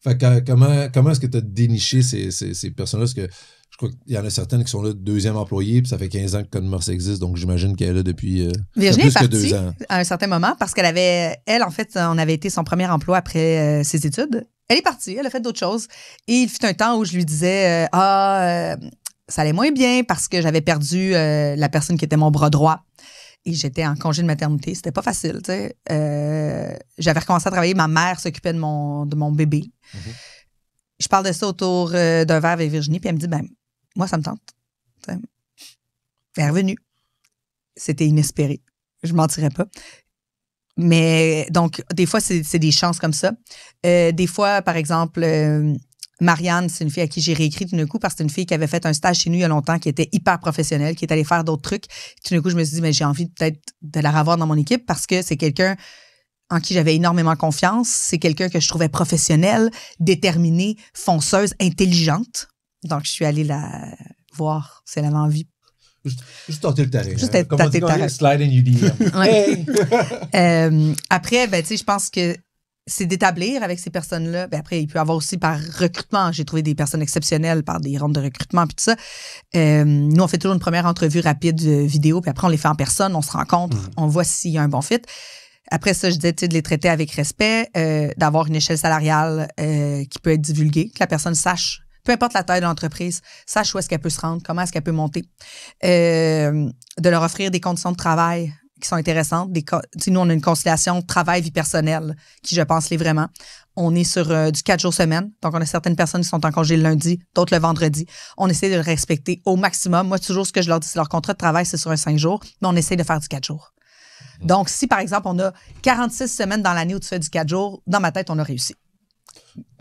A: Fait que, comment est-ce que tu as déniché ces personnes-là? Parce que je crois qu'il y en a certaines qui sont là, 2e employé, puis ça fait 15 ans que Code Morse existe, donc j'imagine qu'elle est là depuis
B: Virginie
A: plus
B: est
A: que
B: partie
A: 2 ans.
B: À un certain moment parce qu'elle avait, en fait, on avait été son premier emploi après ses études. Elle est partie, elle a fait d'autres choses. Et il fut un temps où je lui disais ça allait moins bien parce que j'avais perdu la personne qui était mon bras droit. Et j'étais en congé de maternité. C'était pas facile, tu sais. J'avais recommencé à travailler. Ma mère s'occupait de mon bébé. Mm-hmm. Je parle de ça autour d'un verre avec Virginie, puis elle me dit, ben, moi, ça me tente. T'sais. Elle est revenue. C'était inespéré. Je ne mentirais pas. Mais donc, des fois, c'est des chances comme ça. Des fois, par exemple, Marianne, c'est une fille à qui j'ai réécrit tout d'un coup parce que c'est une fille qui avait fait un stage chez nous il y a longtemps, qui était hyper professionnelle, qui est allée faire d'autres trucs. Tout d'un coup, je me suis dit, mais j'ai envie peut-être de la revoir dans mon équipe parce que c'est quelqu'un en qui j'avais énormément confiance. C'est quelqu'un que je trouvais professionnelle, déterminée, fonceuse, intelligente. Donc, je suis allée la voir si elle avait envie.
A: Juste tenter le terrain.
B: Juste tenter le terrain.
A: Slide in UDM.
B: Ouais. Hey! Après, ben, tu sais, je pense que c'est d'établir avec ces personnes-là. Ben, après, il peut y avoir aussi par recrutement. J'ai trouvé des personnes exceptionnelles par des rondes de recrutement puis tout ça. Nous, on fait toujours une première entrevue rapide vidéo, puis après, on les fait en personne, on se rencontre, on voit s'il y a un bon fit. Après ça, je disais, de les traiter avec respect, d'avoir une échelle salariale qui peut être divulguée, que la personne sache, peu importe la taille de l'entreprise, sache où est-ce qu'elle peut se rendre, comment est-ce qu'elle peut monter. De leur offrir des conditions de travail qui sont intéressantes. Nous, on a une conciliation travail-vie personnelle qui, je pense, l'est vraiment. On est sur du 4 jours semaine. Donc, on a certaines personnes qui sont en congé le lundi, d'autres le vendredi. On essaie de le respecter au maximum. Moi, toujours, ce que je leur dis, c'est leur contrat de travail, c'est sur un 5 jours, mais on essaie de faire du 4 jours. Donc, si, par exemple, on a 46 semaines dans l'année où tu fais du 4 jours, dans ma tête, on a réussi.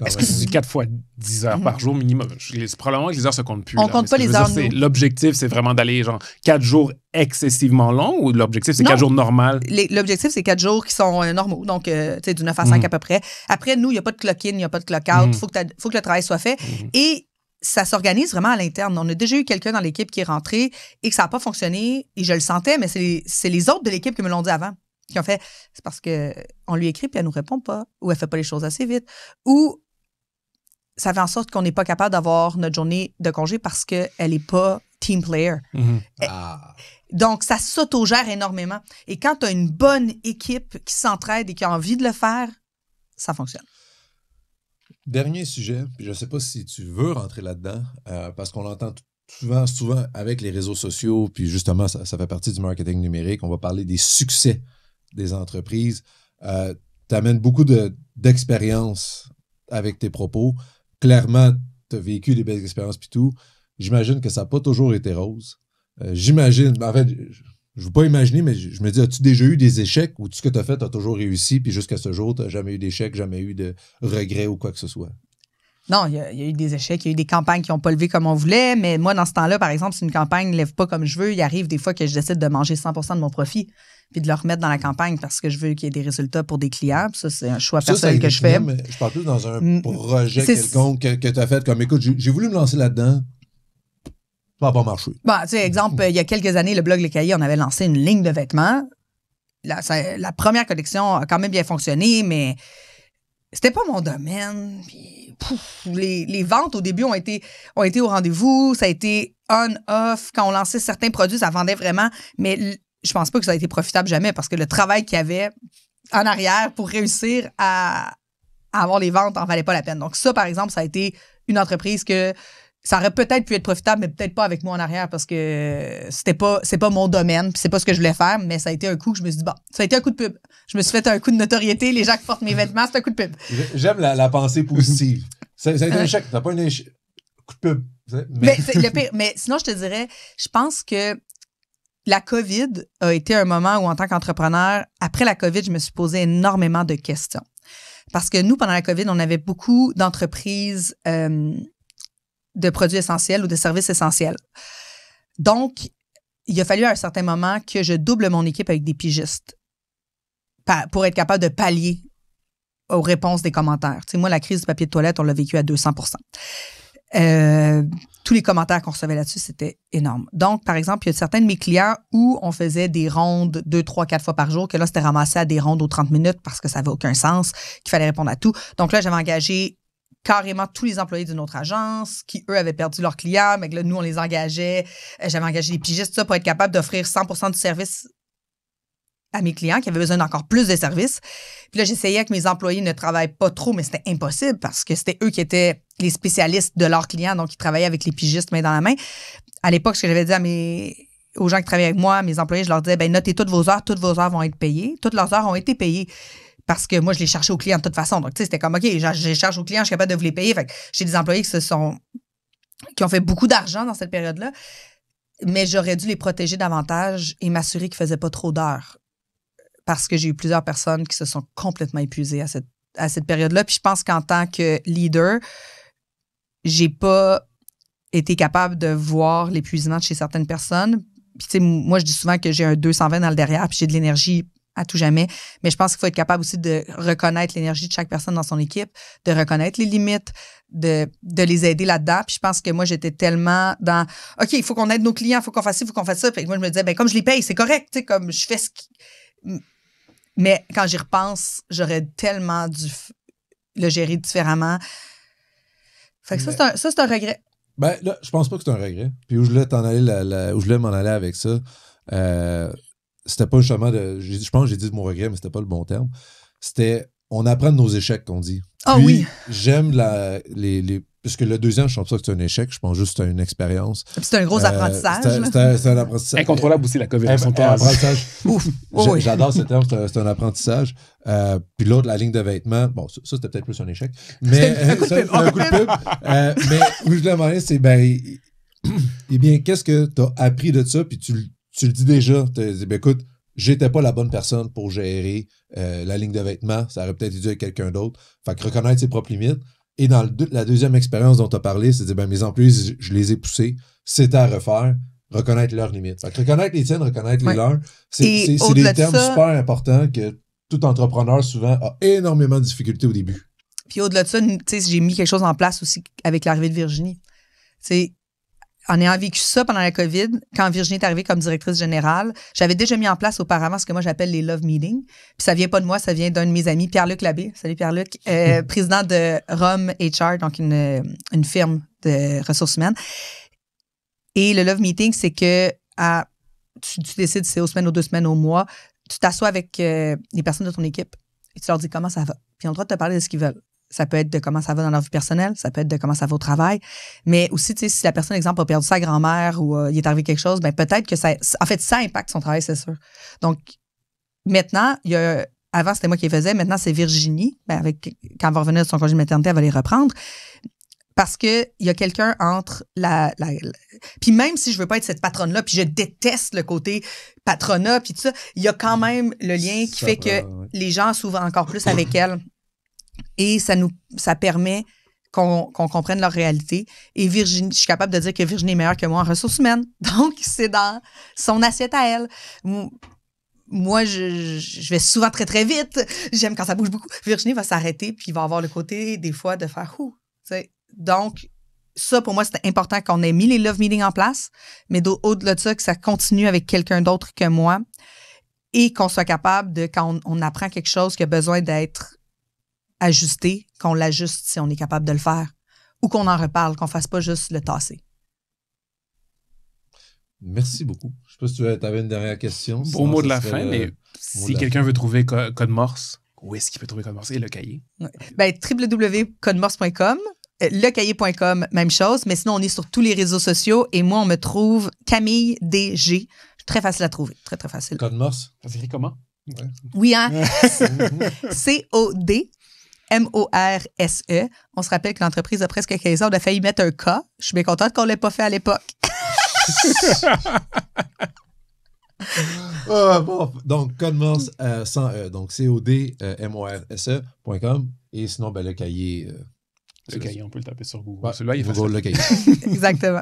C: Est-ce que c'est 4 fois 10 heures par jour minimum? Probablement que les heures se comptent plus.
B: On compte pas les heures.
C: L'objectif, c'est vraiment d'aller genre 4 jours excessivement longs ou l'objectif, c'est 4 jours normaux?
B: L'objectif, c'est 4 jours qui sont normaux. Donc, tu sais, du 9 à 5 à peu près. Après, nous, il n'y a pas de clock-in, il n'y a pas de clock-out. Il faut que le travail soit fait. Et ça s'organise vraiment à l'interne. On a déjà eu quelqu'un dans l'équipe qui est rentré et que ça n'a pas fonctionné. Et je le sentais, mais c'est les autres de l'équipe qui me l'ont dit avant. Qui ont fait, c'est parce qu'on lui écrit puis elle nous répond pas, ou elle fait pas les choses assez vite, ou ça fait en sorte qu'on n'est pas capable d'avoir notre journée de congé parce qu'elle n'est pas team player. Donc, ça s'autogère énormément. Et quand tu as une bonne équipe qui s'entraide et qui a envie de le faire, ça fonctionne.
A: Dernier sujet, puis je ne sais pas si tu veux rentrer là-dedans, parce qu'on l'entend souvent avec les réseaux sociaux, puis justement, ça fait partie du marketing numérique. On va parler des succès des entreprises. Tu amènes beaucoup d'expérience avec tes propos. Clairement, tu as vécu des belles expériences puis tout. J'imagine que ça n'a pas toujours été rose. J'imagine, en fait, je ne veux pas imaginer, mais je me dis, as-tu déjà eu des échecs ou tout ce que tu as fait, tu as toujours réussi, puis jusqu'à ce jour, tu n'as jamais eu d'échec, jamais eu de regrets ou quoi que ce soit?
B: Non, il y a eu des échecs, il y a eu des campagnes qui n'ont pas levé comme on voulait, mais moi, dans ce temps-là, par exemple, si une campagne ne lève pas comme je veux, il arrive des fois que je décide de manger 100% de mon profit puis de le remettre dans la campagne parce que je veux qu'il y ait des résultats pour des clients. Puis ça, c'est un choix personnel que je fais.
A: Mais je parle plus dans un projet quelconque que tu as fait comme, écoute, j'ai voulu me lancer là-dedans, ça n'a pas marché.
B: Bon, tu sais, exemple, il y a quelques années, le blog Le Cahier, on avait lancé une ligne de vêtements. La première collection a quand même bien fonctionné, mais c'était pas mon domaine. Puis, les ventes au début ont été au rendez-vous. Ça a été on-off. Quand on lançait certains produits, ça vendait vraiment. Mais je pense pas que ça a été profitable jamais parce que le travail qu'il y avait en arrière pour réussir à avoir les ventes en valait pas la peine. Donc ça, par exemple, ça a été une entreprise que ça aurait peut-être pu être profitable, mais peut-être pas avec moi en arrière parce que c'est pas mon domaine, puis c'est pas ce que je voulais faire, mais ça a été un coup que je me suis dit, bon, ça a été un coup de pub. Je me suis fait un coup de notoriété, les gens qui portent mes vêtements, c'est un coup de pub.
A: J'aime la pensée positive. Ça a été un échec, t'as pas un échec. Coup de pub.
B: Mais c'est le pire. Mais sinon, je te dirais, je pense que la COVID a été un moment où, en tant qu'entrepreneur, après la COVID, je me suis posé énormément de questions. Parce que nous, pendant la COVID, on avait beaucoup d'entreprises de produits essentiels ou de services essentiels. Donc, il a fallu à un certain moment que je double mon équipe avec des pigistes pour être capable de pallier aux réponses des commentaires. Tu sais, moi, la crise du papier de toilette, on l'a vécu à 200%. Tous les commentaires qu'on recevait là-dessus, c'était énorme. Donc, par exemple, il y a certains de mes clients où on faisait des rondes 2, 3, 4 fois par jour, que là, c'était ramassé à des rondes aux 30 minutes parce que ça n'avait aucun sens, qu'il fallait répondre à tout. Donc là, j'avais engagé carrément tous les employés d'une autre agence qui, eux, avaient perdu leurs clients. Mais là, nous, on les engageait. J'avais engagé des pigistes, tout ça, pour être capable d'offrir 100% du service à mes clients qui avaient besoin d'encore plus de services. Puis là, j'essayais que mes employés ne travaillent pas trop, mais c'était impossible parce que c'était eux qui étaient les spécialistes de leurs clients, donc ils travaillaient avec les pigistes main dans la main. À l'époque, ce que j'avais dit aux gens qui travaillaient avec moi, mes employés, je leur disais, notez toutes vos heures vont être payées. Toutes leurs heures ont été payées. Parce que moi, je les cherchais aux clients de toute façon. Donc, tu sais, c'était comme, OK, je les cherche aux clients, je suis capable de vous les payer. Fait que j'ai des employés qui ont fait beaucoup d'argent dans cette période-là. Mais j'aurais dû les protéger davantage et m'assurer qu'ils ne faisaient pas trop d'heures. Parce que j'ai eu plusieurs personnes qui se sont complètement épuisées à cette période-là. Puis je pense qu'en tant que leader, j'ai pas été capable de voir l'épuisement chez certaines personnes. Puis, tu sais, moi, je dis souvent que j'ai un 220 dans le derrière, puis j'ai de l'énergie à tout jamais. Mais je pense qu'il faut être capable aussi de reconnaître l'énergie de chaque personne dans son équipe, de reconnaître les limites, de les aider là-dedans. Puis je pense que moi, j'étais tellement dans « OK, il faut qu'on aide nos clients, il faut qu'on fasse ci, il faut qu'on fasse ça. » Puis moi, je me disais, comme je les paye, c'est correct. Tu sais, comme je fais ce qui... Mais quand j'y repense, j'aurais tellement dû le gérer différemment. Fait que ça, c'est un regret.
A: Ben là, je pense pas que c'est un regret. Puis où je voulais m'en aller avec ça, c'était pas justement je pense que j'ai dit mon regret, mais c'était pas le bon terme. C'était on apprend de nos échecs, qu'on dit.
B: Ah oui.
A: J'aime puisque le deuxième, je pense pas que c'est un échec, je pense juste que c'est une expérience.
B: C'est un gros apprentissage.
A: C'est un apprentissage.
C: Incontrôlable aussi, la COVID.
A: Apprentissage. J'adore ce terme, c'est un apprentissage. Puis l'autre, la ligne de vêtements, bon, ça c'était peut-être plus un échec. Mais c'est un coup de pub. Mais où je voulais demander, c'est eh bien, qu'est-ce que tu as appris de ça? Puis tu le dis déjà, tu as dit, écoute, j'étais pas la bonne personne pour gérer la ligne de vêtements. Ça aurait peut-être dû être quelqu'un d'autre. Fait que reconnaître ses propres limites. Et dans la deuxième expérience dont tu as parlé, c'est de dire, mes employés, je les ai poussés. C'était à refaire. Reconnaître leurs limites. Fait que reconnaître les tiennes, reconnaître les leurs. C'est des termes super importants que tout entrepreneur, souvent, a énormément de difficultés au début.
B: Puis au-delà de ça, tu sais, j'ai mis quelque chose en place aussi avec l'arrivée de Virginie. C'est en ayant vécu ça pendant la COVID, quand Virginie est arrivée comme directrice générale, j'avais déjà mis en place auparavant ce que moi j'appelle les Love Meetings. Puis ça vient pas de moi, ça vient d'un de mes amis, Pierre-Luc Labbé. Salut Pierre-Luc. Président de Rome HR, donc une firme de ressources humaines. Et le Love Meeting, c'est que tu décides si c'est aux semaines, aux 2 semaines, au mois. Tu t'assois avec les personnes de ton équipe et tu leur dis comment ça va. Puis ils ont le droit de te parler de ce qu'ils veulent. Ça peut être de comment ça va dans leur vie personnelle, ça peut être de comment ça va au travail. Mais aussi, tu sais, si la personne, exemple, a perdu sa grand-mère ou il est arrivé quelque chose, peut-être que ça impacte son travail, c'est sûr. Donc, maintenant, avant, c'était moi qui les faisais. Maintenant, c'est Virginie. Quand elle va revenir de son congé de maternité, elle va les reprendre. Parce que il y a quelqu'un entre puis même si je veux pas être cette patronne-là, puis je déteste le côté patronat, puis tout ça, il y a quand même le lien qui fait que les gens s'ouvrent encore plus avec elle. Et ça permet qu'on comprenne leur réalité. Et Virginie, je suis capable de dire que Virginie est meilleure que moi en ressources humaines. Donc, c'est dans son assiette à elle. Moi, je vais souvent très, très vite. J'aime quand ça bouge beaucoup. Virginie va s'arrêter puis il va avoir le côté, des fois, de faire « ouh ». Donc, ça, pour moi, c'est important qu'on ait mis les love meetings en place, mais au-delà de ça, que ça continue avec quelqu'un d'autre que moi et qu'on soit capable de, quand on apprend quelque chose qui a besoin d'être ajusté, qu'on l'ajuste si on est capable de le faire ou qu'on en reparle, qu'on ne fasse pas juste le tasser.
A: Merci beaucoup. Je ne sais pas si tu avais une dernière question.
C: Beau mot de la fin, mais si quelqu'un veut trouver Code Morse, où est-ce qu'il peut trouver Code Morse et le cahier?
B: Ben, www.codemorse.com, lecahier.com, même chose, mais sinon, on est sur tous les réseaux sociaux et moi, on me trouve Camille DG. Très facile à trouver. Très, très facile.
A: Code Morse.
C: Ça s'écrit comment?
A: Ouais.
B: Oui, hein? COD. MORSE. On se rappelle que l'entreprise a presque 15 ans. On a failli mettre un K. Je suis bien contente qu'on ne l'ait pas fait à l'époque.
A: Bon, donc, Code Morse sans E. Donc, CODMORSE.com. Et sinon, ben, le cahier.
C: Le cahier, on peut le taper sur Google.
A: Ouais,
C: Celui-là, il est
A: Google,
C: facile.
A: le cahier.
B: Exactement.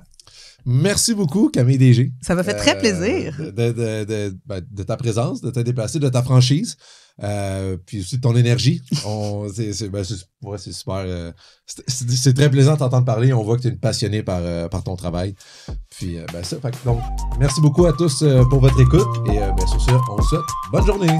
A: Merci beaucoup, Camille DG.
B: Ça m'a fait très plaisir.
A: De ta présence, de te déplacer, de ta franchise, puis aussi de ton énergie. C'est super. C'est très plaisant de t'entendre parler. On voit que tu es une passionnée par ton travail. Puis, donc, merci beaucoup à tous pour votre écoute. Et sur ce, on vous souhaite bonne journée.